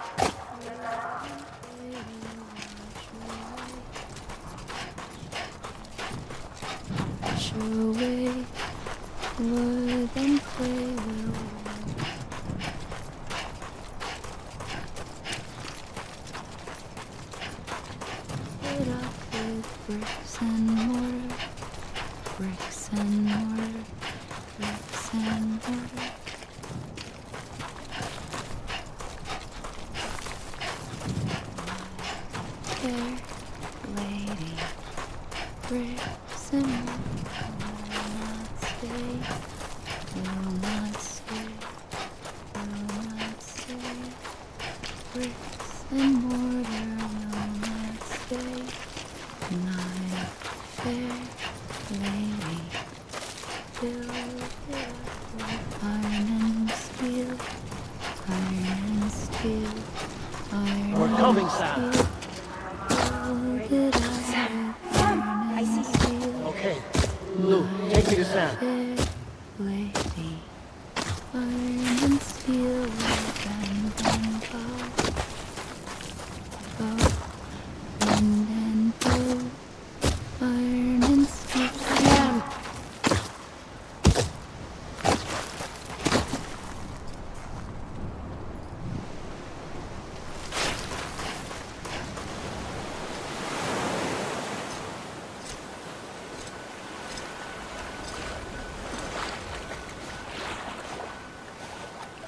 We're coming, Sam. I see you. Okay. Lou, take me to Sam.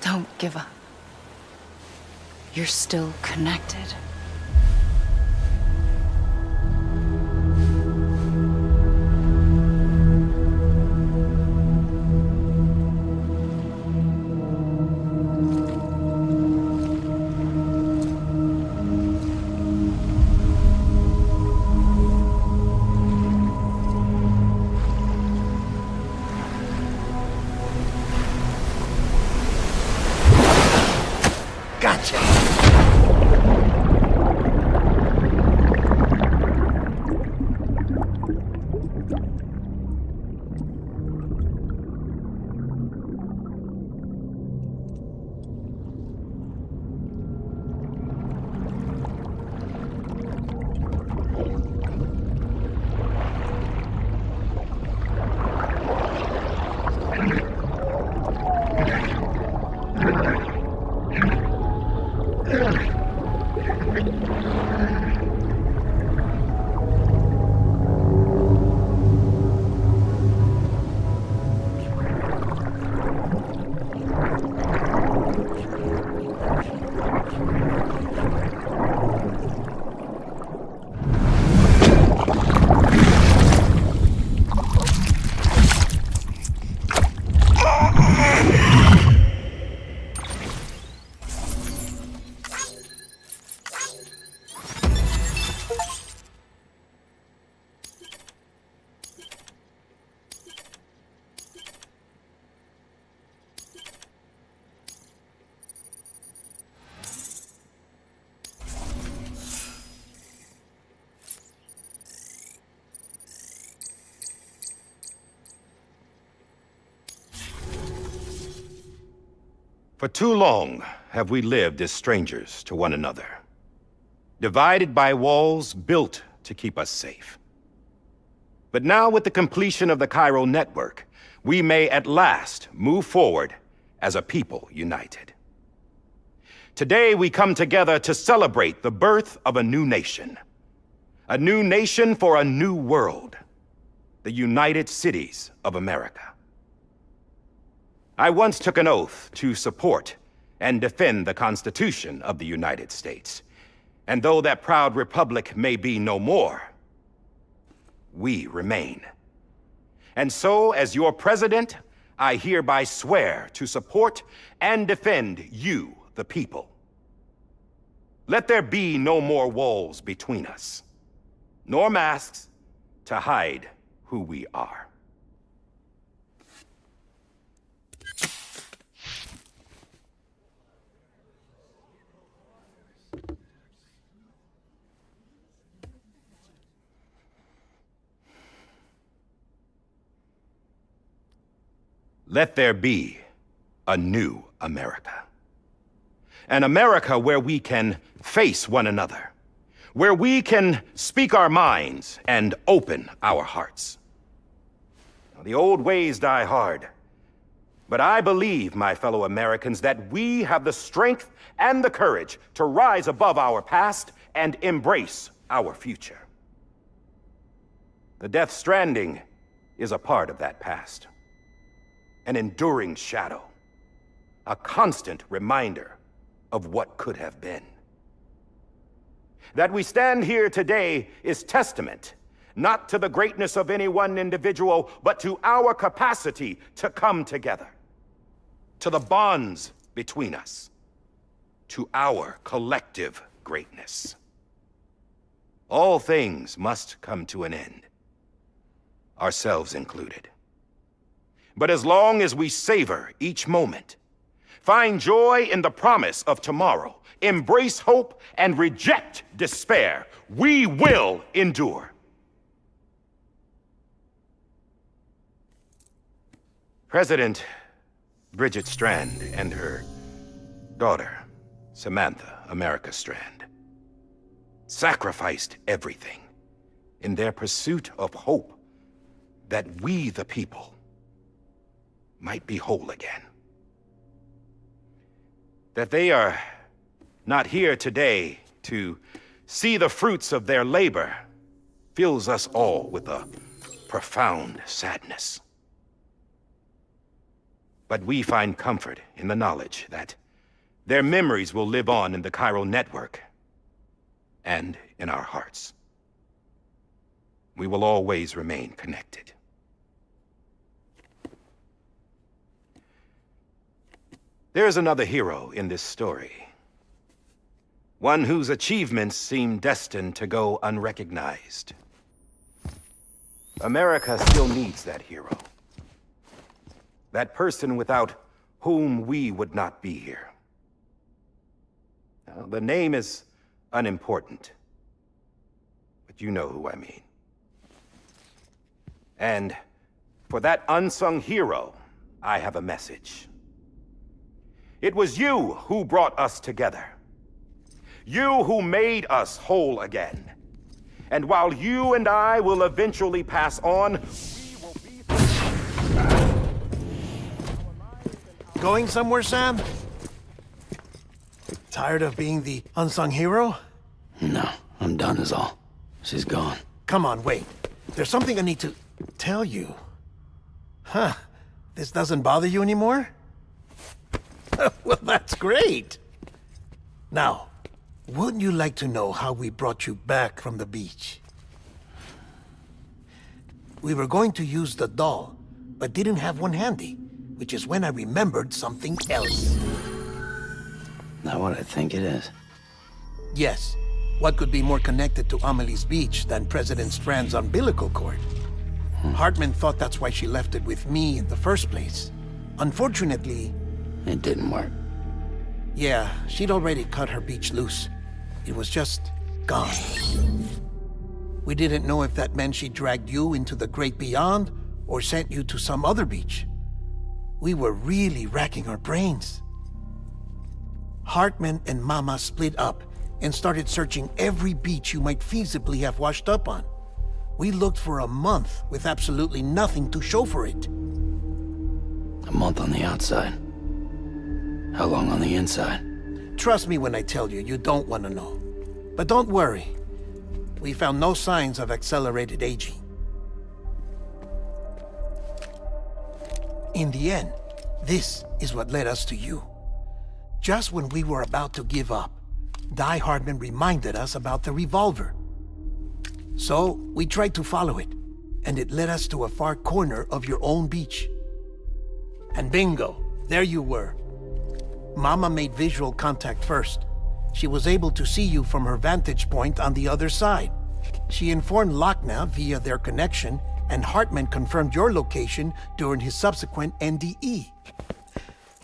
Don't give up. You're still connected. Gotcha! For too long have we lived as strangers to one another, divided by walls built to keep us safe. But now, with the completion of the chiral network, we may at last move forward as a people united. Today, we come together to celebrate the birth of a new nation for a new world, the United Cities of America. I once took an oath to support and defend the Constitution of the United States. And though that proud republic may be no more, we remain. And so, as your president, I hereby swear to support and defend you, the people. Let there be no more walls between us, nor masks to hide who we are. Let there be a new America. An America where we can face one another, where we can speak our minds and open our hearts. Now, the old ways die hard, but I believe, my fellow Americans, that we have the strength and the courage to rise above our past and embrace our future. The Death Stranding is a part of that past. An enduring shadow, a constant reminder of what could have been. That we stand here today is testament, not to the greatness of any one individual, but to our capacity to come together, to the bonds between us, to our collective greatness. All things must come to an end, ourselves included. But as long as we savor each moment, find joy in the promise of tomorrow, embrace hope, and reject despair, we will endure. President Bridget Strand and her daughter, Samantha America Strand, sacrificed everything in their pursuit of hope that we, the people, might be whole again. That they are not here today to see the fruits of their labor fills us all with a profound sadness. But we find comfort in the knowledge that their memories will live on in the chiral network and in our hearts. We will always remain connected. There's another hero in this story. One whose achievements seem destined to go unrecognized. America still needs that hero. That person without whom we would not be here. Now, the name is unimportant, but you know who I mean. And for that unsung hero, I have a message. It was you who brought us together. You who made us whole again. And while you and I will eventually pass on, we will be... Going somewhere, Sam? Tired of being the unsung hero? No, I'm done is all. She's gone. Come on, wait. There's something I need to tell you. Huh. This doesn't bother you anymore? Well, that's great. Now, wouldn't you like to know how we brought you back from the beach? We were going to use the doll, but didn't have one handy, which is when I remembered something else. Not what I think it is. Yes. What could be more connected to Amelie's beach than President Strand's umbilical cord? Hartman thought that's why she left it with me in the first place. Unfortunately... It didn't work. Yeah, she'd already cut her beach loose. It was just gone. We didn't know if that meant she dragged you into the great beyond or sent you to some other beach. We were really racking our brains. Hartman and Mama split up and started searching every beach you might feasibly have washed up on. We looked for a month with absolutely nothing to show for it. A month on the outside. How long on the inside? Trust me when I tell you, you don't want to know. But don't worry. We found no signs of accelerated aging. In the end, this is what led us to you. Just when we were about to give up, Die Hardman reminded us about the revolver. So, we tried to follow it, and it led us to a far corner of your own beach. And bingo, there you were. Mama made visual contact first. She was able to see you from her vantage point on the other side. She informed Lochna via their connection, and Hartman confirmed your location during his subsequent NDE.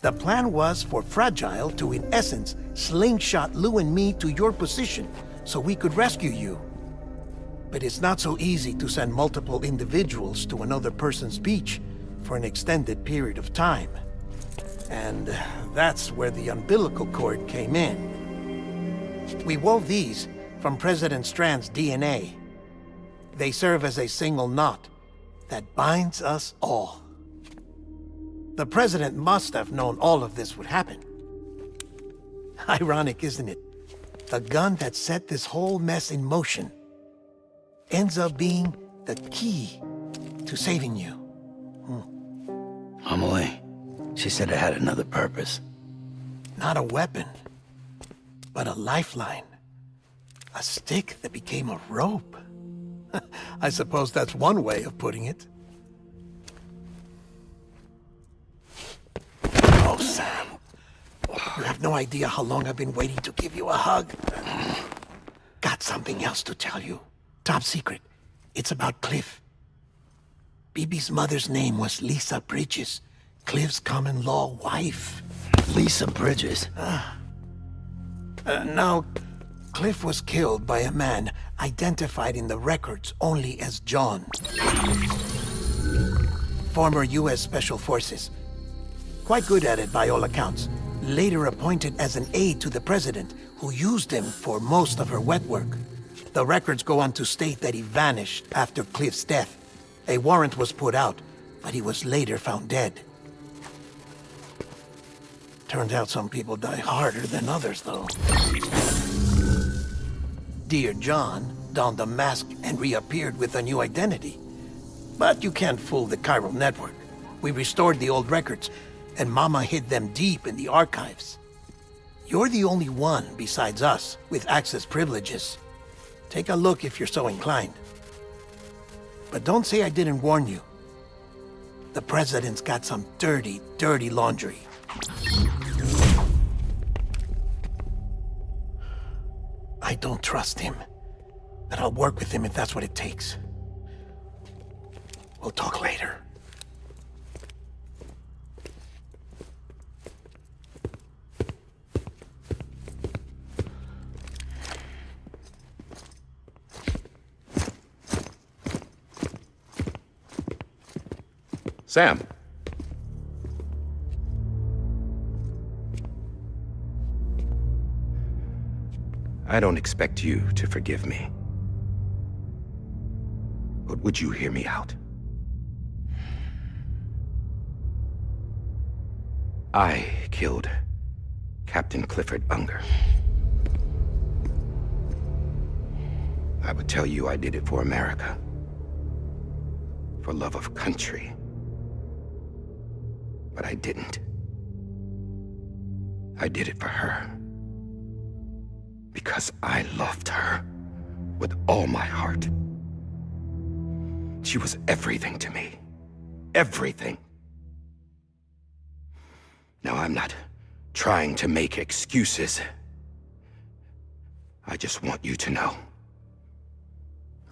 The plan was for Fragile to, in essence, slingshot Lou and me to your position so we could rescue you. But it's not so easy to send multiple individuals to another person's beach for an extended period of time. And that's where the umbilical cord came in. We wove these from President Strand's DNA. They serve as a single knot that binds us all. The President must have known all of this would happen. Ironic, isn't it? The gun that set this whole mess in motion ends up being the key to saving you. Amelie, she said it had another purpose. Not a weapon, but a lifeline. A stick that became a rope. I suppose that's one way of putting it. Oh, Sam. You have no idea how long I've been waiting to give you a hug. Got something else to tell you. Top secret. It's about Cliff. BB's mother's name was Lisa Bridges, Cliff's common-law wife. Lisa Bridges? Now, Cliff was killed by a man identified in the records only as John. Former U.S. Special Forces. Quite good at it by all accounts. Later appointed as an aide to the president, who used him for most of her wet work. The records go on to state that he vanished after Cliff's death. A warrant was put out, but he was later found dead. Turns out some people die harder than others, though. Dear John donned a mask and reappeared with a new identity. But you can't fool the chiral network. We restored the old records, and Mama hid them deep in the archives. You're the only one besides us with access privileges. Take a look if you're so inclined. But don't say I didn't warn you. The president's got some dirty, dirty laundry. I don't trust him, but I'll work with him if that's what it takes. We'll talk later. Sam. I don't expect you to forgive me. But would you hear me out? I killed Captain Clifford Unger. I would tell you I did it for America. For love of country. But I didn't. I did it for her. Because I loved her with all my heart. She was everything to me. Everything. Now, I'm not trying to make excuses. I just want you to know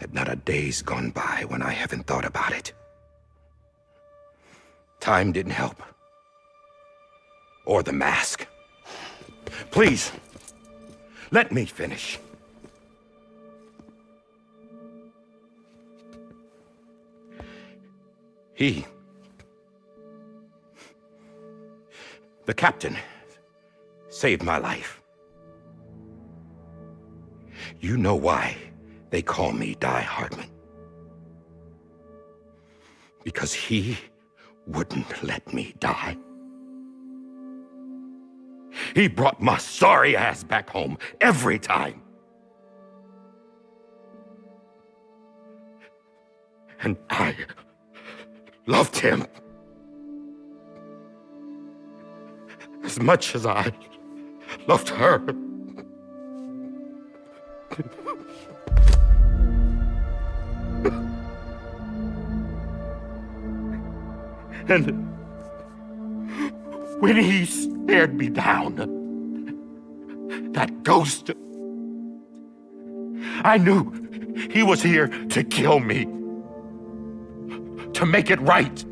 that not a day's gone by when I haven't thought about it. Time didn't help. Or the mask. Please, let me finish. The captain saved my life. You know why they call me Die Hardman. Because he wouldn't let me die. He brought my sorry ass back home every time. And I loved him as much as I loved her. And when he stared me down, that ghost, I knew he was here to kill me, to make it right.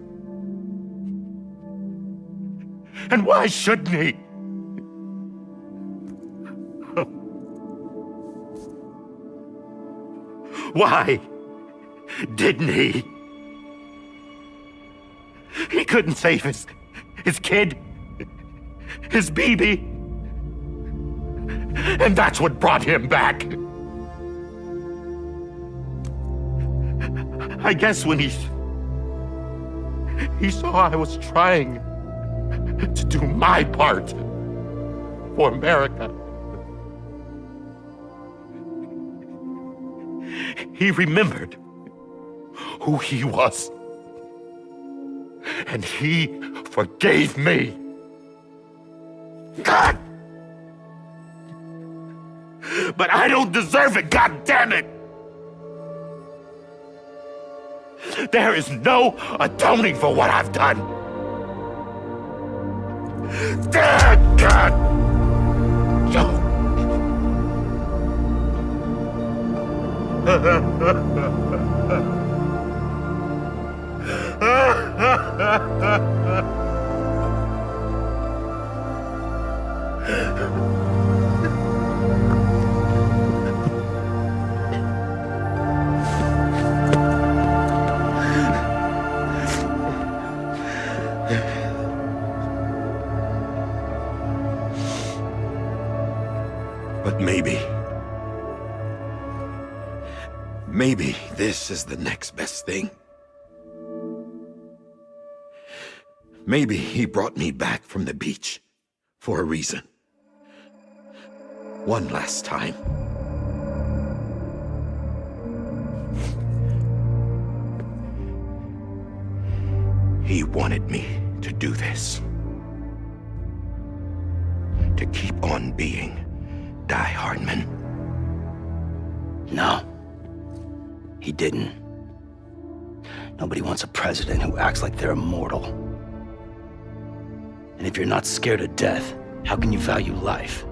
And why shouldn't he? Why didn't he? He couldn't save his kid, his baby. And that's what brought him back. I guess when he saw I was trying to do my part for America, he remembered who he was. And he forgave me. God! But I don't deserve it, God damn it! There is no atoning for what I've done. God! But maybe this is the next best thing. Maybe he brought me back from the beach for a reason. One last time. He wanted me to do this. To keep on being Die Hardman. No. He didn't. Nobody wants a president who acts like they're immortal. And if you're not scared of death, how can you value life?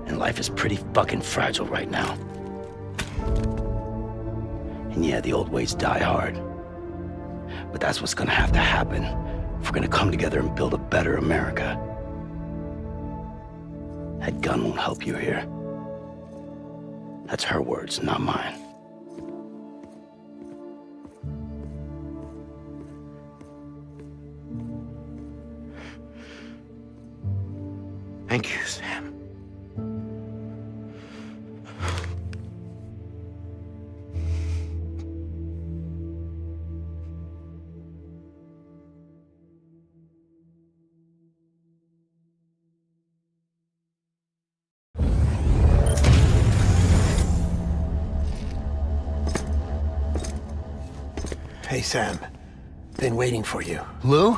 And life is pretty fucking fragile right now. And yeah, the old ways die hard. But that's what's gonna have to happen if we're gonna come together and build a better America. That gun won't help you here. That's her words, not mine. Thank you, Sam. Hey, Sam. Been waiting for you. Lou?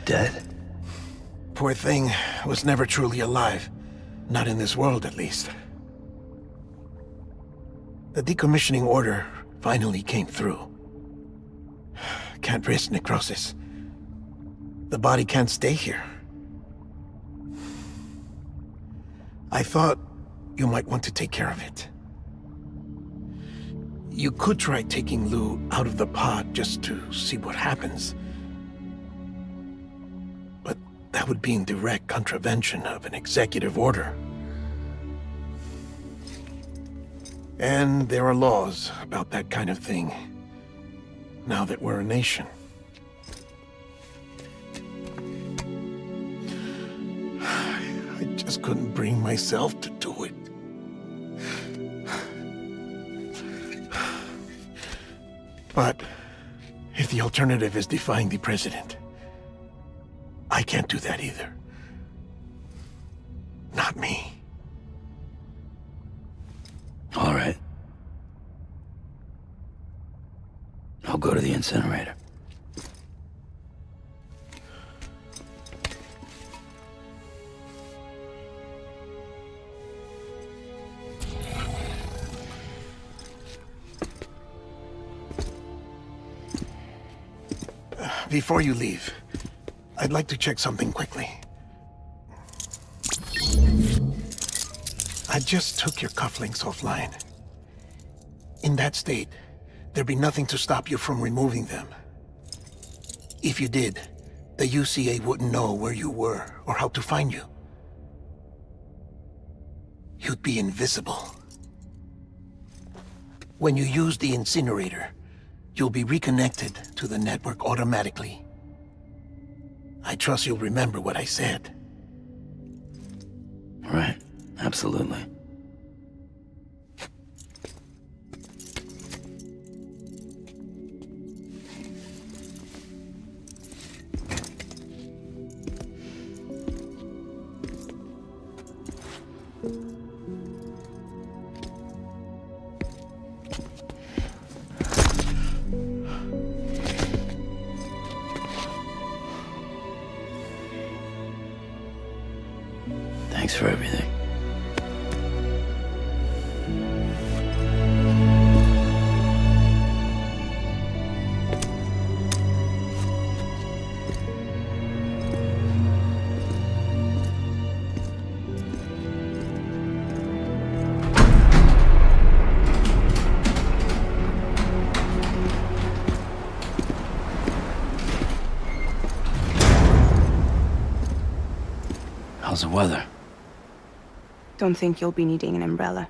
Dead? Poor thing was never truly alive. Not in this world, at least. The decommissioning order finally came through. Can't risk necrosis. The body can't stay here. I thought you might want to take care of it. You could try taking Lou out of the pod just to see what happens. But that would be in direct contravention of an executive order. And there are laws about that kind of thing, now that we're a nation. just couldn't bring myself to do it. But if the alternative is defying the president, I can't do that either. Not me. All right. I'll go to the incinerator. Before you leave, I'd like to check something quickly. I just took your cufflinks offline. In that state, there'd be nothing to stop you from removing them. If you did, the UCA wouldn't know where you were or how to find you. You'd be invisible. When you use the incinerator, you'll be reconnected to the network automatically. I trust you'll remember what I said. Right. Absolutely. Thanks for everything. How's the weather? Don't think you'll be needing an umbrella.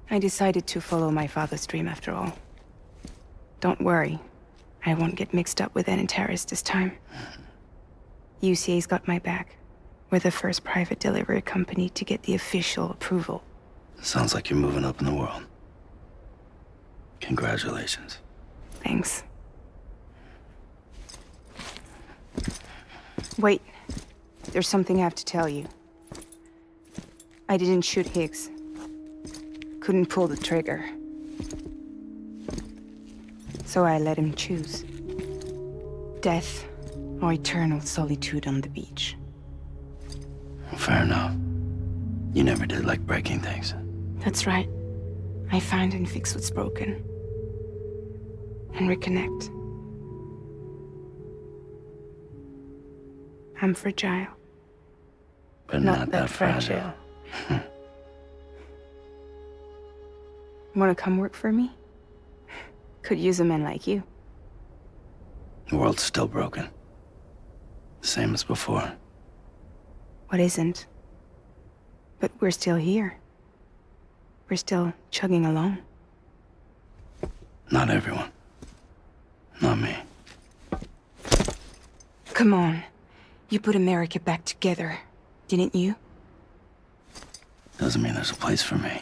I decided to follow my father's dream after all. Don't worry, I won't get mixed up with any terrorists this time. UCA's got my back. We're the first private delivery company to get the official approval. Sounds like you're moving up in the world. Congratulations. Thanks. Wait, there's something I have to tell you. I didn't shoot Higgs. Couldn't pull the trigger. So I let him choose. Death or eternal solitude on the beach. Fair enough. You never did like breaking things. That's right. I find and fix what's broken. And reconnect. I'm fragile. But not that fragile. Wanna come work for me? Could use a man like you. The world's still broken. Same as before. What isn't? But we're still here. We're still chugging along. Not everyone. Not me. Come on. You put America back together, didn't you? Doesn't mean there's a place for me.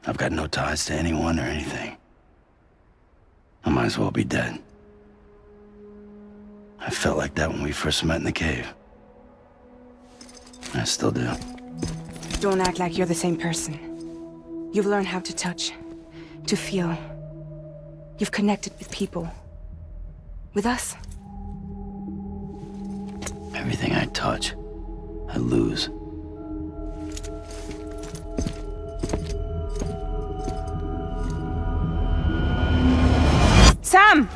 I've got no ties to anyone or anything. I might as well be dead. I felt like that when we first met in the cave. I still do. Don't act like you're the same person. You've learned how to touch, to feel. You've connected with people. With us. Everything I touch, I lose. Sam!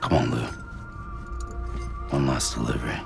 Come on, Lou. One last delivery.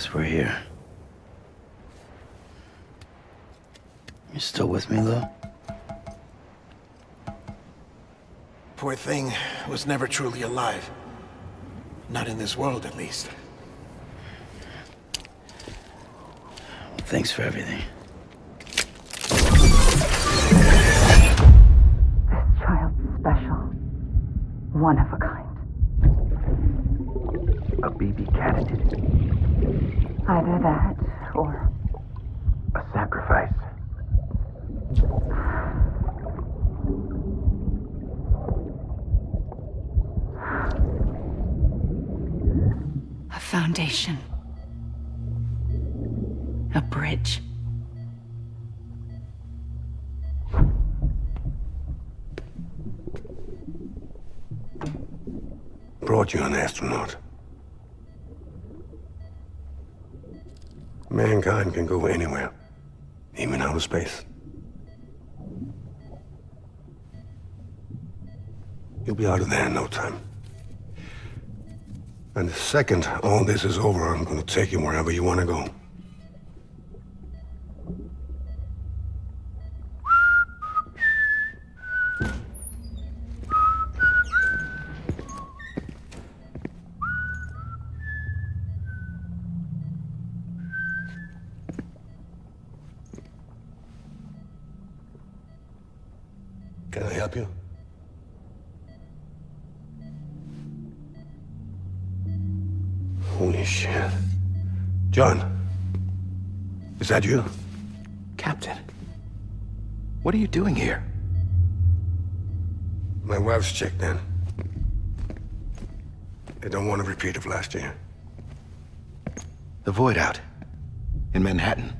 guess we're here. You still with me, though? Poor thing was never truly alive. Not in this world, at least. Thanks for everything. This child's special. One of a kind. A BB candidate. Either that, or... A sacrifice. a foundation. A bridge. Brought you an astronaut. Mankind can go anywhere, even outer space. You'll be out of there in no time. And the second all this is over, I'm gonna take you wherever you wanna go. Can I help you? Holy shit. John, is that you? Captain, what are you doing here? My wife's checked in. They don't want a repeat of last year. The void out in Manhattan.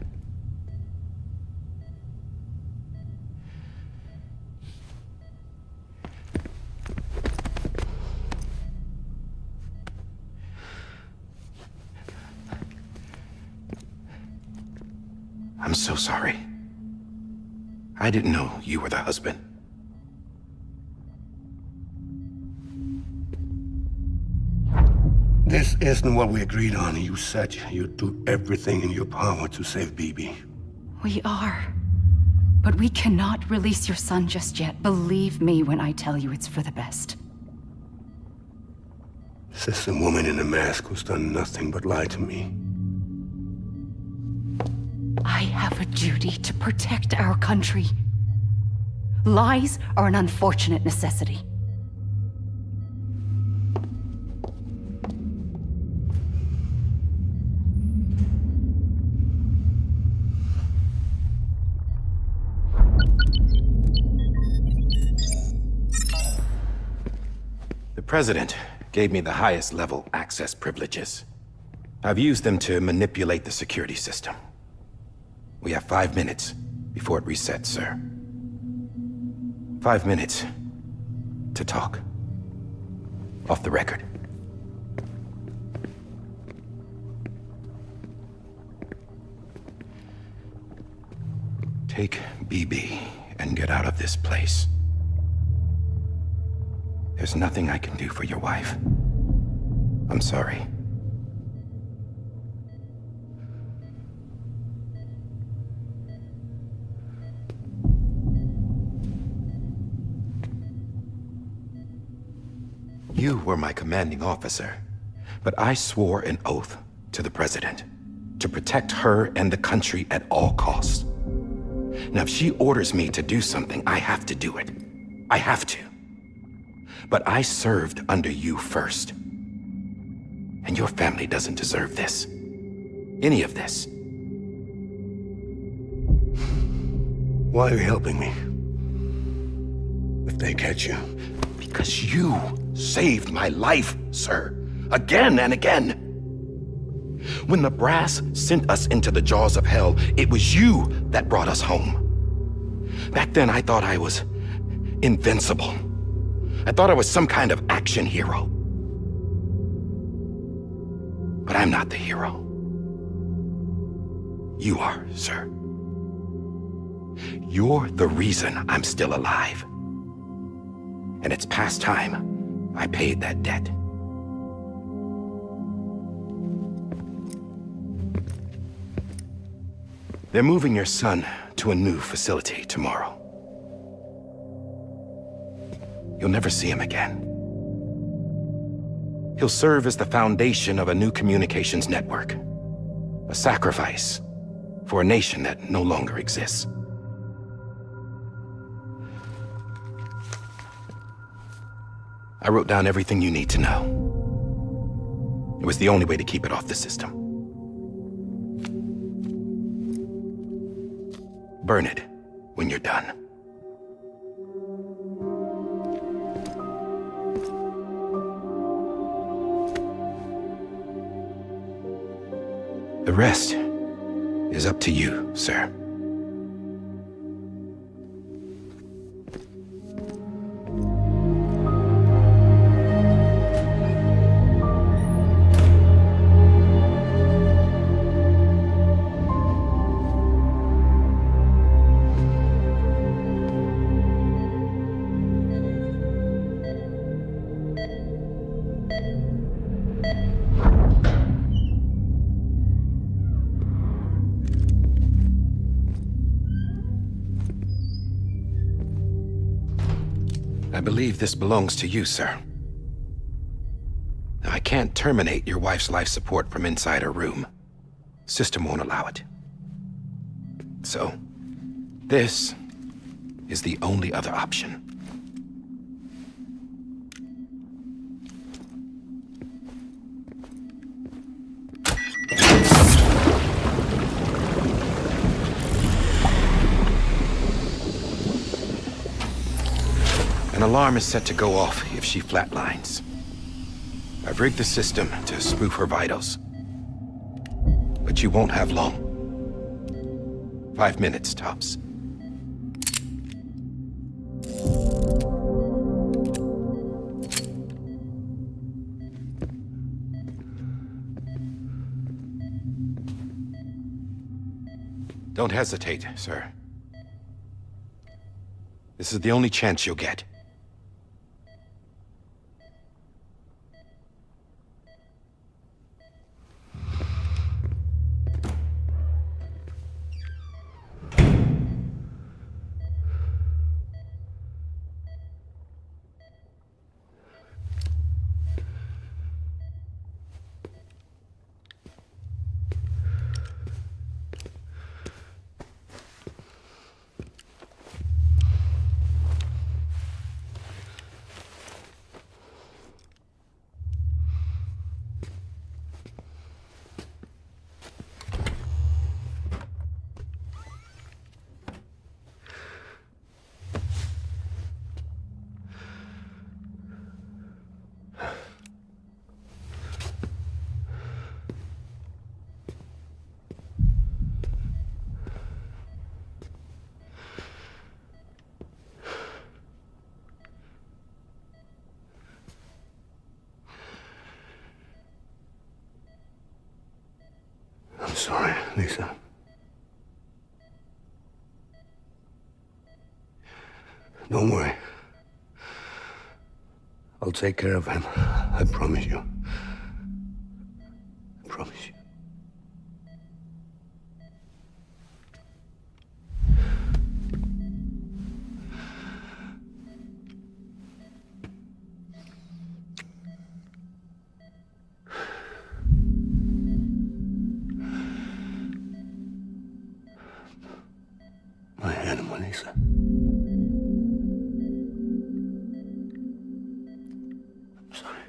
I'm so sorry. I didn't know you were the husband. This isn't what we agreed on. You said you'd do everything in your power to save BB. We are. But we cannot release your son just yet. Believe me when I tell you it's for the best. This is a woman in a mask who's done nothing but lie to me. I have a duty to protect our country. Lies are an unfortunate necessity. The President gave me the highest level access privileges. I've used them to manipulate the security system. We have 5 minutes before it resets, sir. 5 minutes to talk. Off the record. Take BB and get out of this place. There's nothing I can do for your wife. I'm sorry. You were my commanding officer, but I swore an oath to the President to protect her and the country at all costs. Now, if she orders me to do something, I have to do it. I have to. But I served under you first. And your family doesn't deserve this. Any of this. Why are you helping me? If they catch you. Because you saved my life, sir. Again and again. When the brass sent us into the jaws of hell, it was you that brought us home. Back then, I thought I was invincible. I thought I was some kind of action hero. But I'm not the hero. You are, sir. You're the reason I'm still alive. And it's past time I paid that debt. They're moving your son to a new facility tomorrow. You'll never see him again. He'll serve as the foundation of a new communications network. A sacrifice for a nation that no longer exists. I wrote down everything you need to know. It was the only way to keep it off the system. Burn it when you're done. The rest is up to you, sir. I believe this belongs to you, sir. I can't terminate your wife's life support from inside her room. System won't allow it. So, this is the only other option. An alarm is set to go off if she flatlines. I've rigged the system to spoof her vitals. But you won't have long. 5 minutes, tops. Don't hesitate, sir. This is the only chance you'll get. I'm sorry, Lisa. Don't worry. I'll take care of him. I promise you. I promise you. My animal, Lisa. I'm sorry.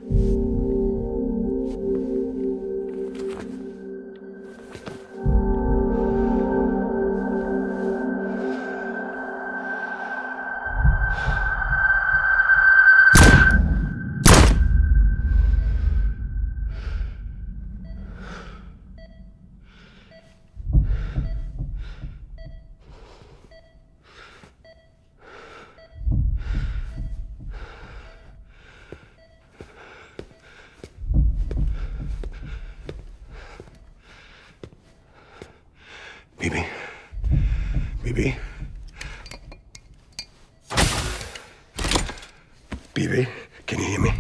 Bibi? Bibi? Bibi, can you hear me?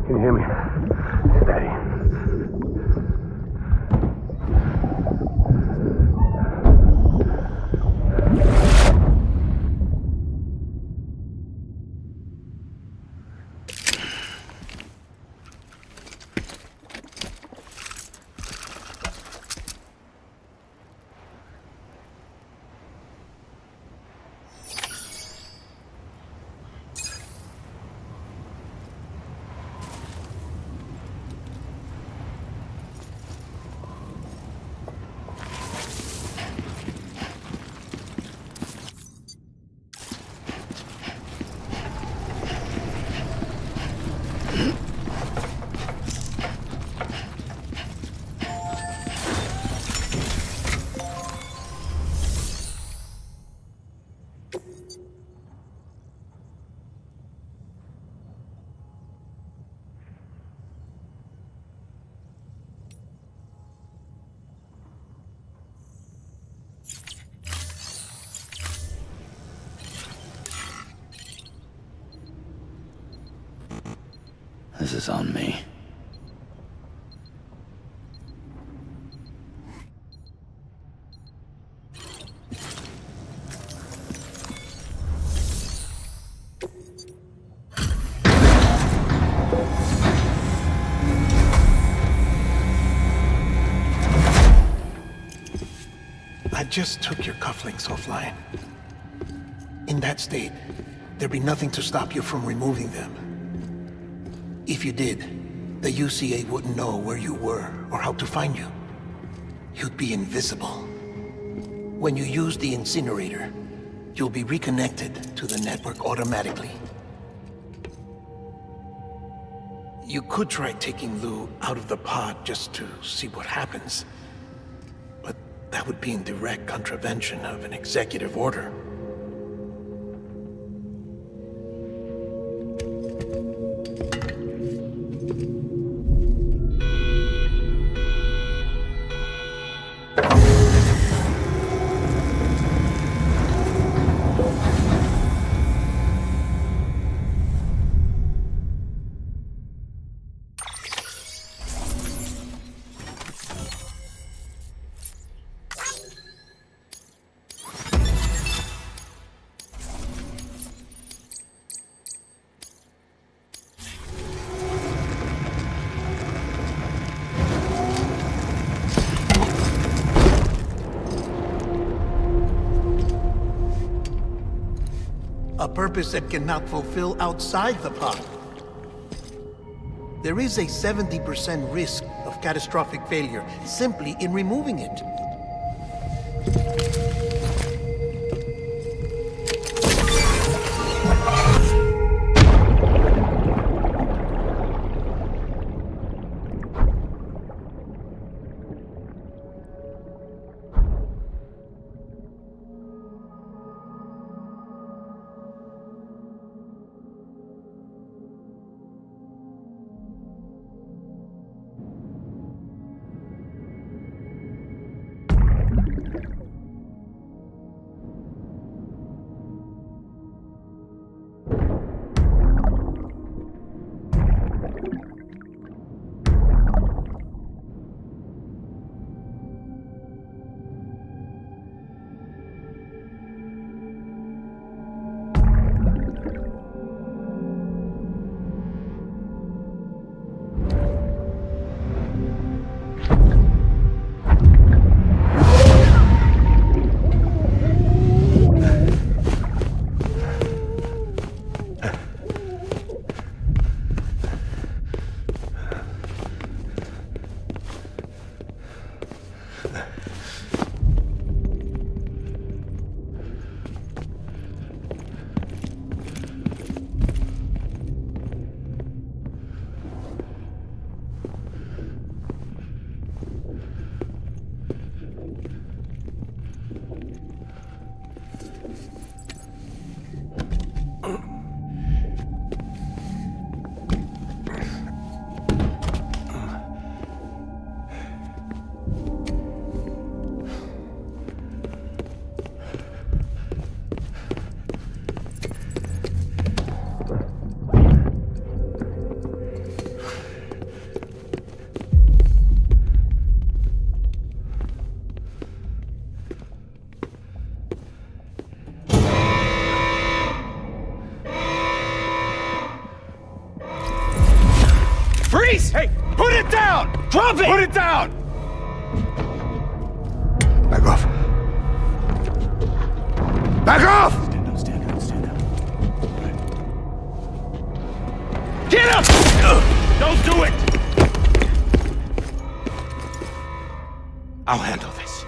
Can you hear me? Steady. This is on me. I just took your cufflinks offline. In that state, there'd be nothing to stop you from removing them. If you did, the UCA wouldn't know where you were or how to find you. You'd be invisible. When you use the incinerator, you'll be reconnected to the network automatically. You could try taking Lou out of the pod just to see what happens. But that would be in direct contravention of an executive order. A purpose that cannot fulfill outside the pod. There is a 70% risk of catastrophic failure simply in removing it. Hey, put it down! Drop it! Put it down! Back off. Back off! Stand down. Get up! Don't do it! I'll handle this.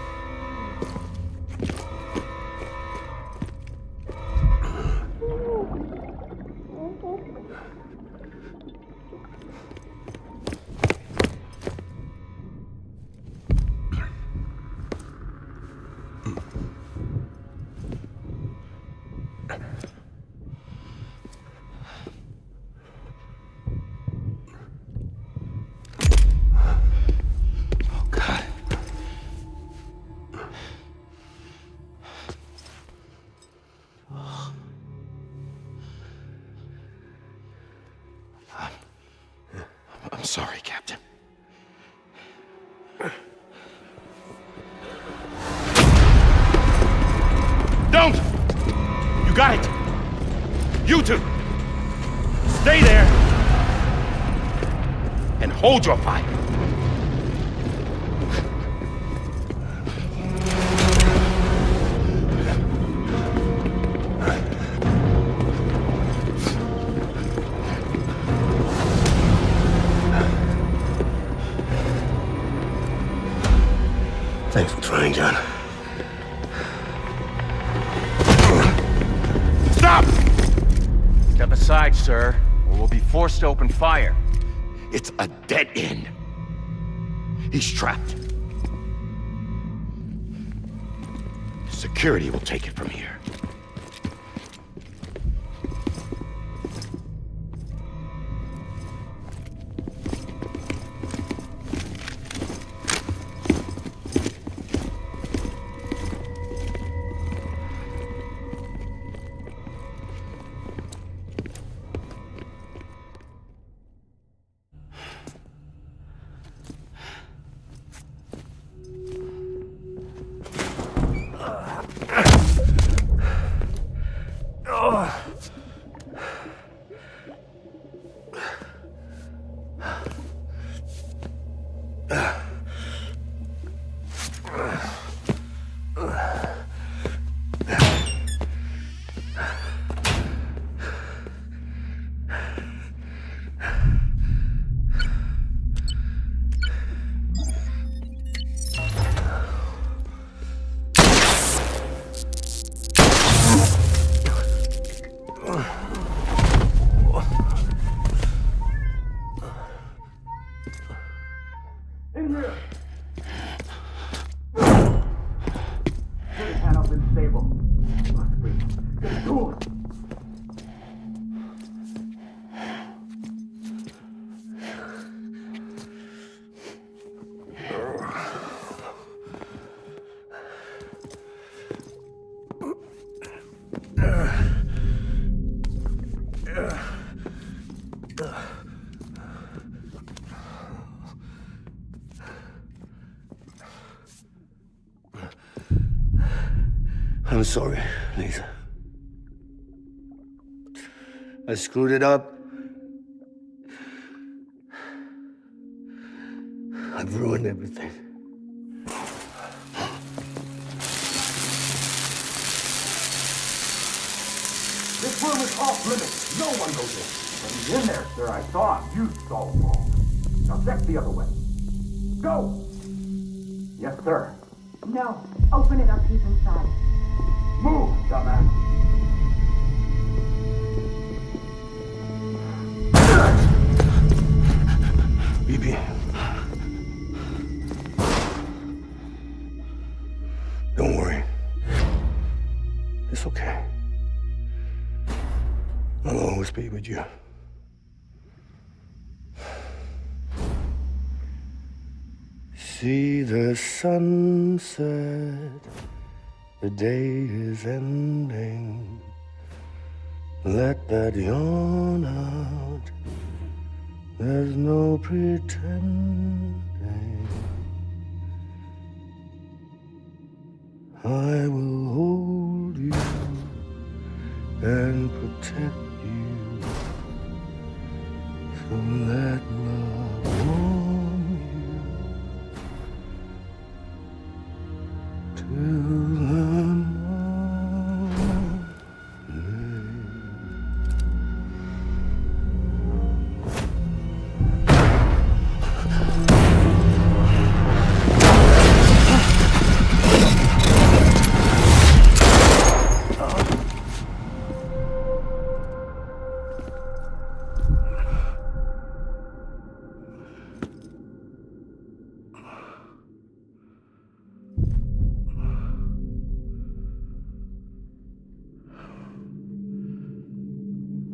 I'm sorry, Captain. Don't! You got it! You two! Stay there! And hold your fire! Thanks for trying, John. Stop! Step aside, sir, or we'll be forced to open fire. It's a dead end. He's trapped. Security will take it from here. I'm sorry, Lisa. I screwed it up. I've ruined everything. This room is off limits. No one goes in. When he's in there, sir, I saw him. You saw him wrong. Now check the other way. Go! Yes, sir. No. Open it up. He's inside. Move, dumbass. BB. Don't worry. It's okay. I'll always be with you. See the sunset. The day is ending. Let that yawn out. There's no pretending. I will hold you and protect you. So let love warm you till the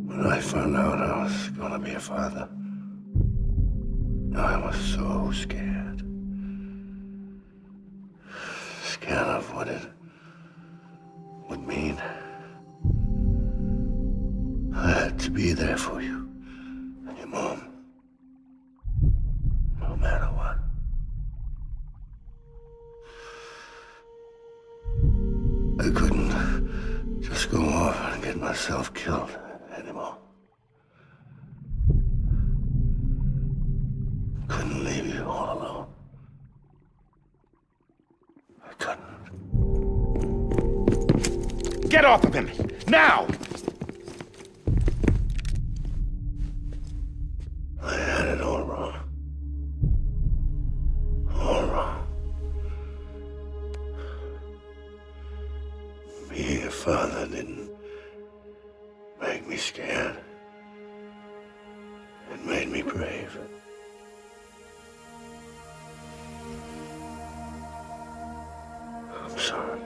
When I found out I was gonna be a father, I was so scared. Scared of what it would mean. I had to be there for you and your mom. Get off of him! Now! I had it all wrong. All wrong. Being a father didn't make me scared. It made me brave. I'm sorry.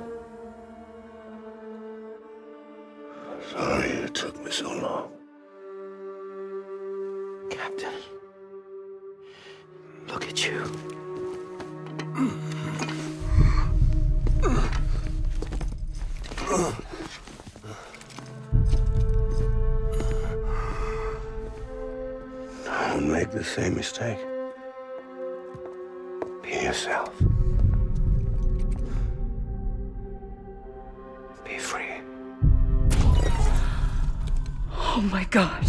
Sorry it took me so long. Captain, look at you. Don't make the same mistake. Be yourself. Be free. Oh my God.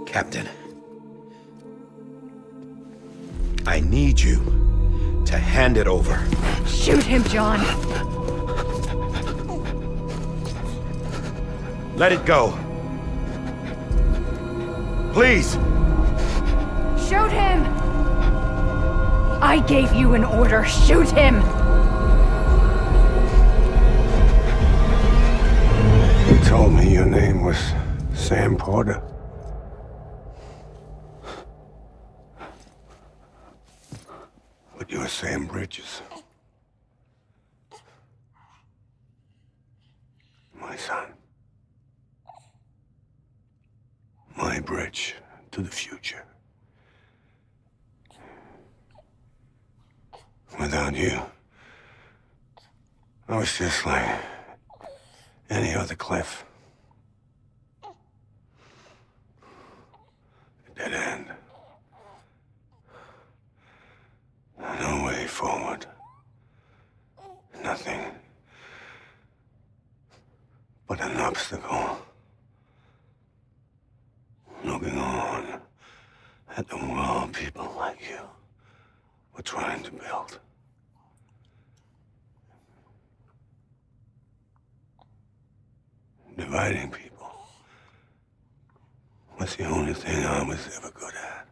Captain, I need you to hand it over. Shoot him, John. Let it go. Please. Shoot him! I gave you an order. Shoot him! You told me your name was Sam Porter. But you're Sam Bridges. My son. My bridge to the future. Without you, I was just like any other Cliff. A dead end. No way forward. Nothing but an obstacle. Looking on at the world people like you were trying to build. Dividing people was the only thing I was ever good at.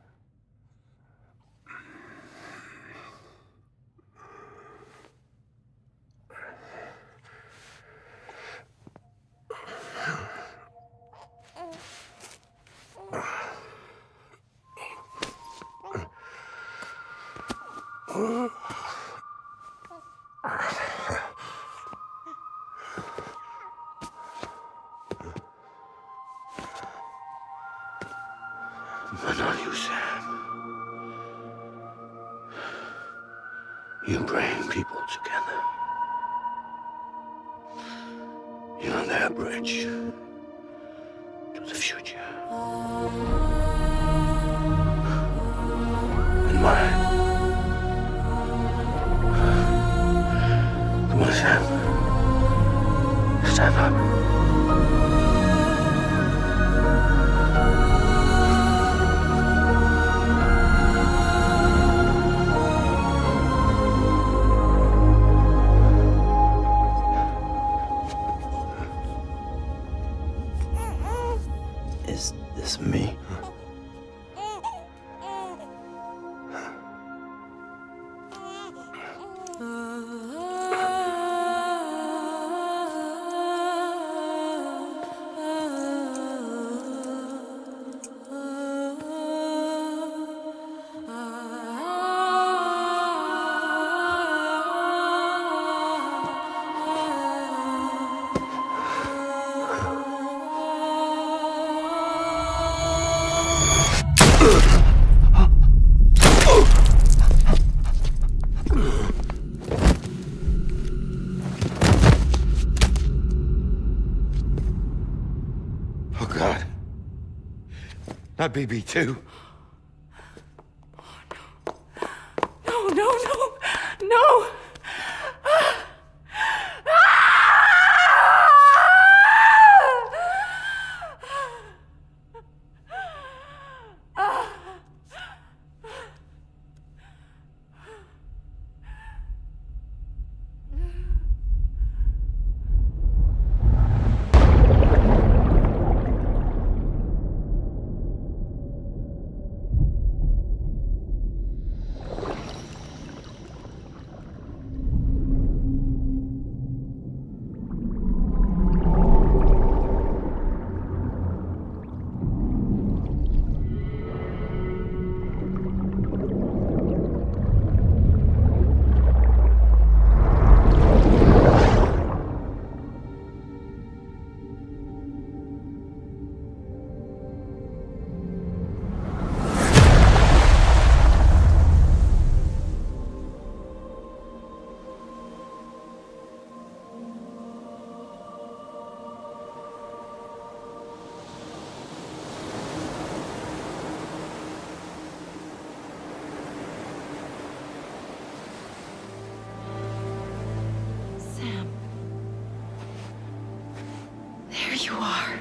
But not you, Sam. You bring people together. You're their bridge to the future. And mine. Come on, Sam. Stand up. Is this me? Not BB2. No, no, no, no! Ah! you are.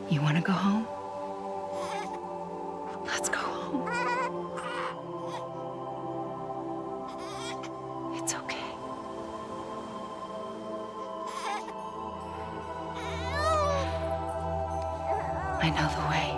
You want to go home? Let's go home. It's okay. I know the way.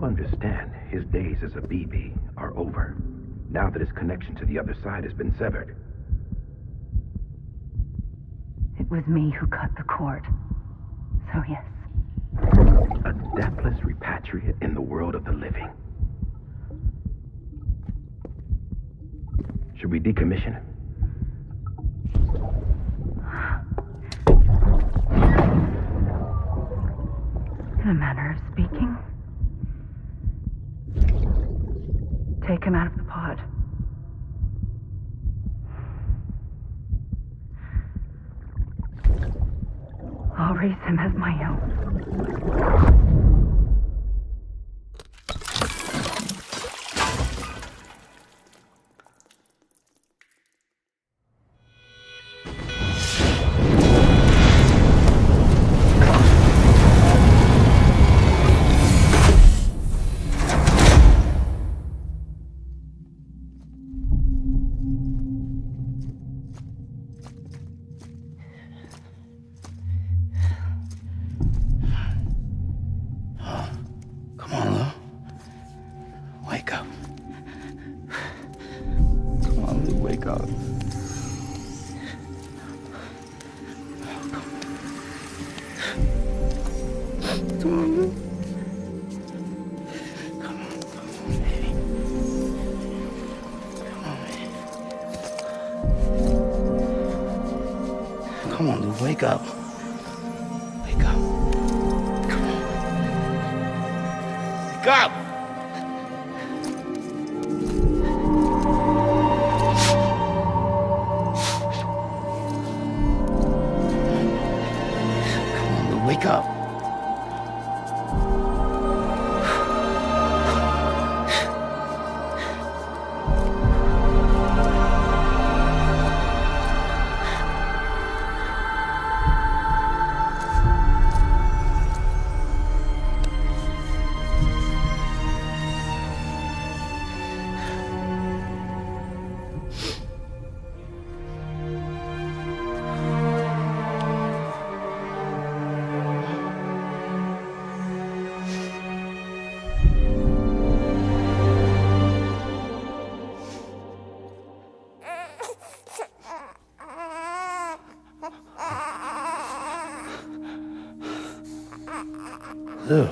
Understand, his days as a BB are over, now that his connection to the other side has been severed. It was me who cut the cord. So yes. A deathless repatriate in the world of the living. Should we decommission him? In a manner of speaking. Take him out of the pod. I'll raise him as my own. Come on, dude, wake up. Wake up. Come on. Wake up! Ew.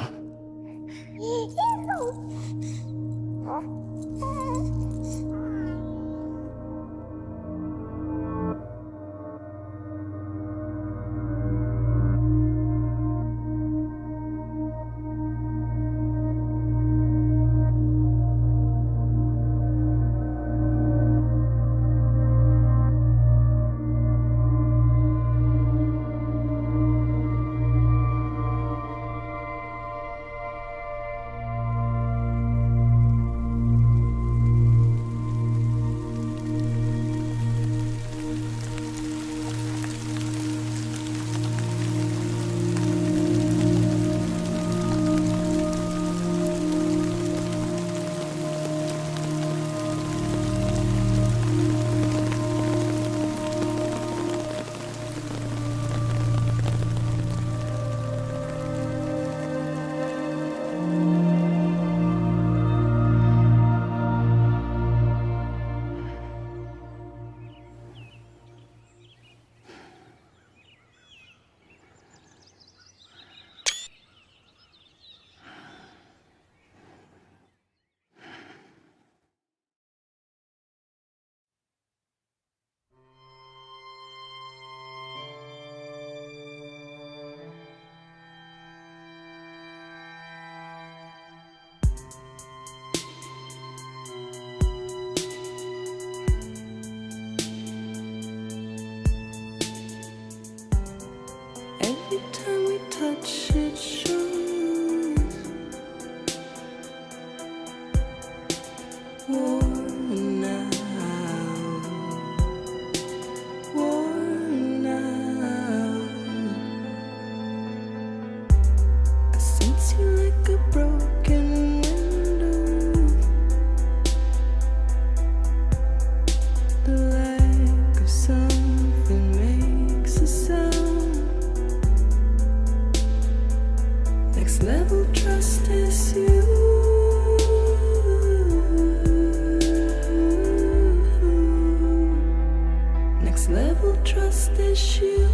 Every time we touch it shows worn out, worn out. I sense you like a broken window. The lack of something makes a sound. Next level trust is you. Next level trust is you.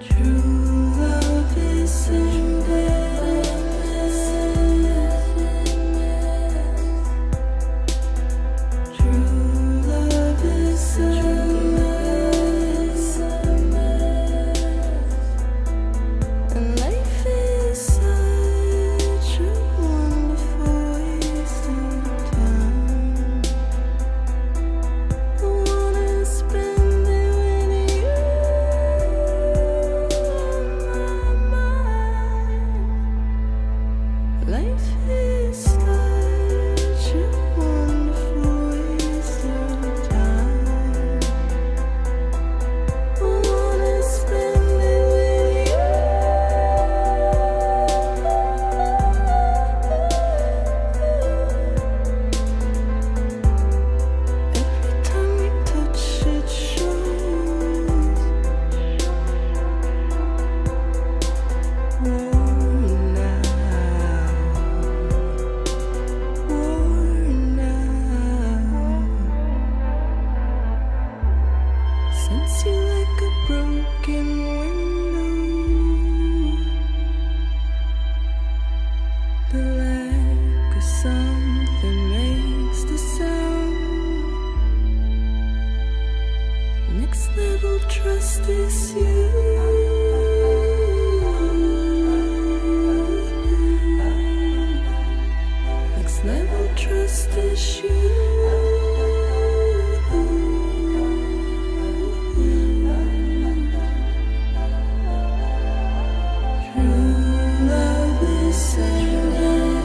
True love is endless. True love is endless. And life is such a wonderful waste of time. I wanna spend it with you on my mind. Life is such a wonderful waste of time. I wanna spend it with you. Every time we touch it shows worn out, worn out. Sense you like a broken window. The lack of something makes the sound. Next level trust is you. Next level trust is you. True love is endless.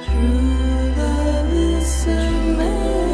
True love is endless.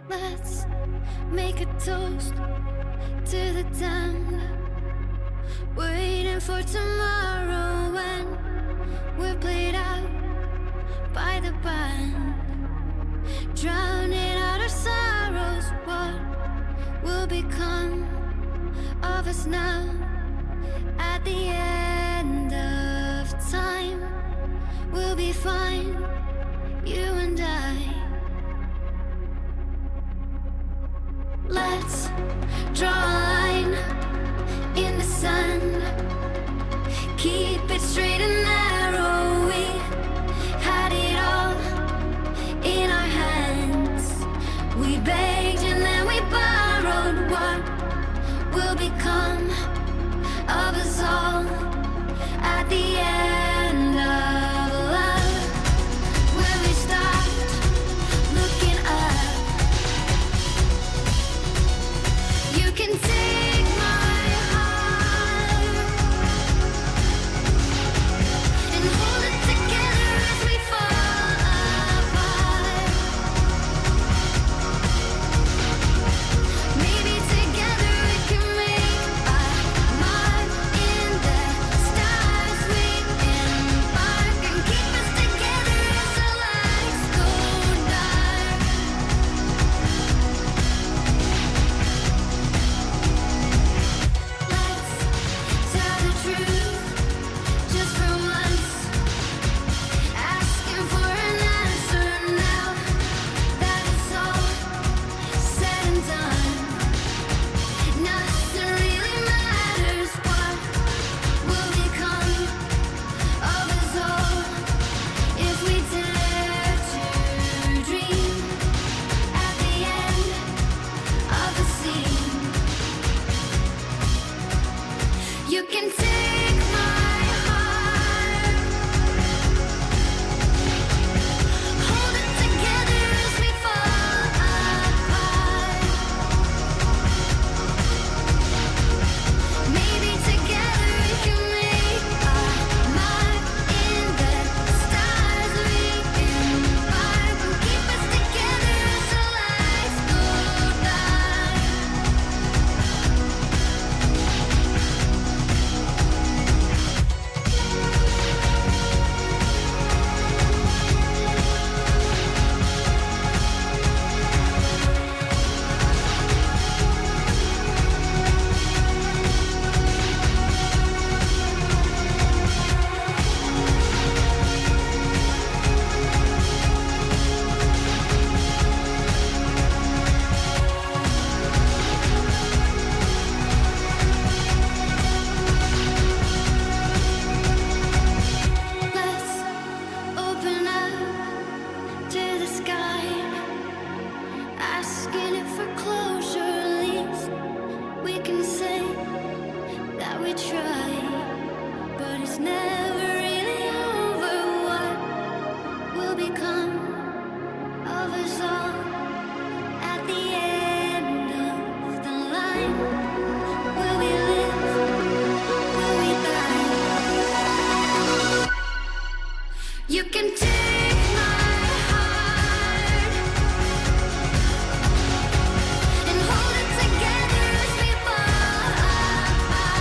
Let's make a toast to the damned, waiting for tomorrow when we're played out by the band, drowning out our sorrows. What will become of us now at the end of time? We'll be fine, you and I. Let's draw a line in the sand, keep it straight and narrow. We had it all in our hands. We begged and then we borrowed. What will become of us all at the end of love? When we stopped looking up, you can take my heart and hold it together as we fall apart. Maybe together we can make a mark in the stars. We embark and keep us together as the lights go dark. Let's tell the truth just for once, asking for an answer now that it's all said and done. Nothing really matters. What will become of us all if we dare to dream at the end of the scene? You can take my heart, hold it together as we fall apart. Maybe together we can make a mark in the stars. We embark and keep us together as the lights go dark. Let's open up to the sky, asking it for closure. At least we can say that we tried, but it's never really over. What will become of us all at the end of the line? Will we live? Will we die? You can take my heart and hold it together as we fall apart.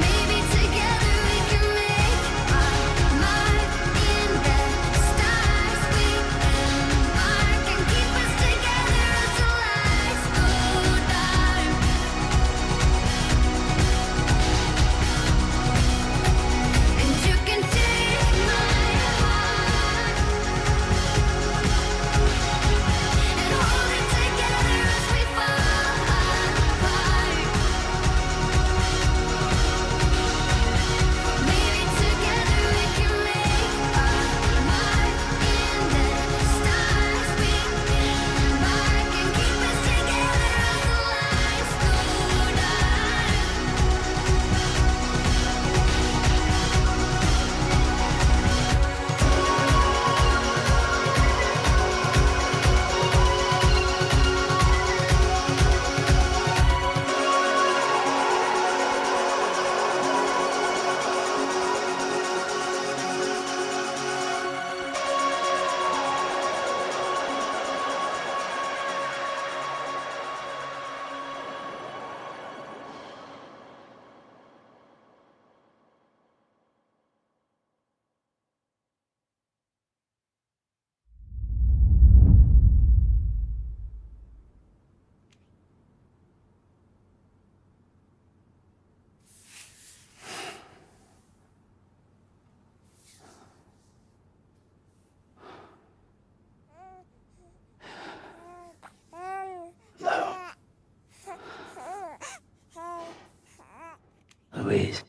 Maybe together we can make a mark in the stars. We embark and keep us together as the lights go dark. Please.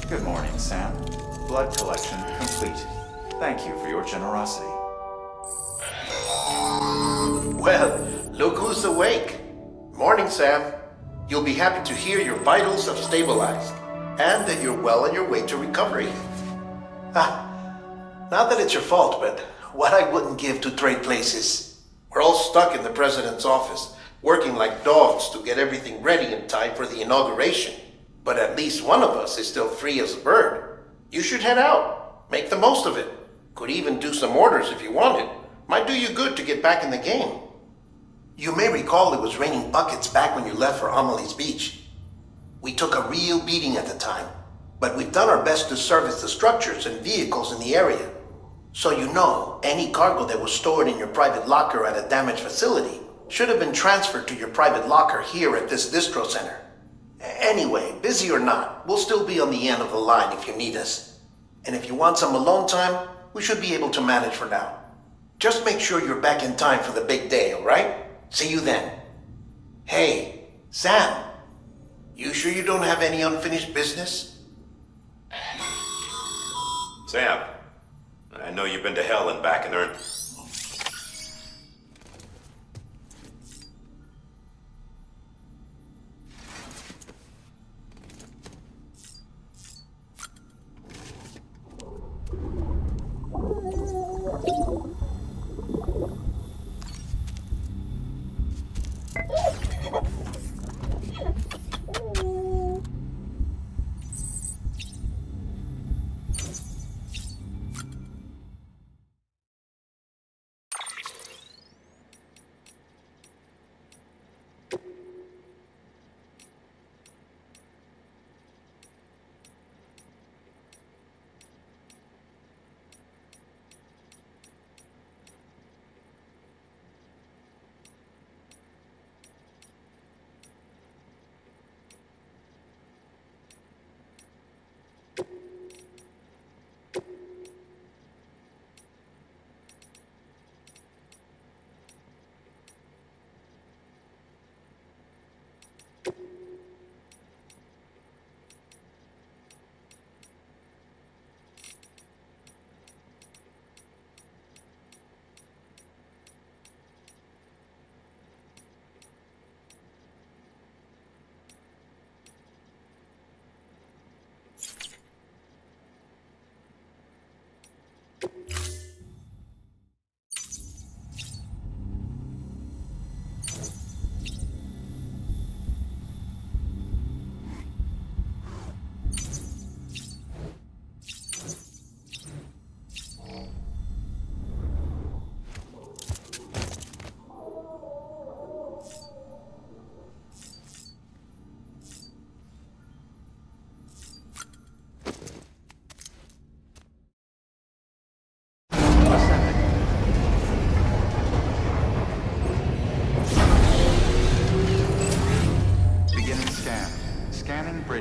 Good morning, Sam. Blood collection complete. Thank you for your generosity. Well, look who's awake. Morning, Sam. You'll be happy to hear your vitals have stabilized, and that you're well on your way to recovery. Not that it's your fault, but what I wouldn't give to trade places. We're all stuck in the president's office, working like dogs to get everything ready in time for the inauguration. But at least one of us is still free as a bird. You should head out. Make the most of it. Could even do some orders if you wanted. Might do you good to get back in the game. You may recall it was raining buckets back when you left for Amelie's Beach. We took a real beating at the time, but we've done our best to service the structures and vehicles in the area. So you know, any cargo that was stored in your private locker at a damaged facility should have been transferred to your private locker here at this distro center. Anyway, busy or not, we'll still be on the end of the line if you need us. And if you want some alone time, we should be able to manage for now. Just make sure you're back in time for the big day, alright? See you then. Hey, Sam, you sure you don't have any unfinished business? Sam, I know you've been to hell and back and earned...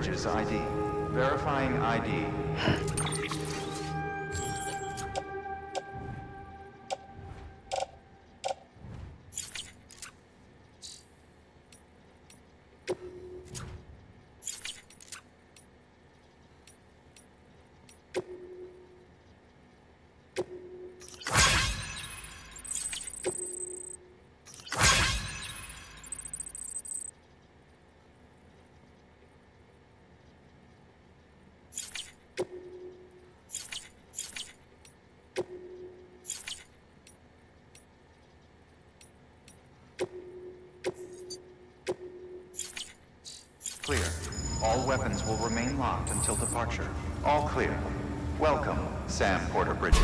Bridges ID. Verifying ID. Clear. All weapons will remain locked until departure. All clear. Welcome, Sam Porter Bridges.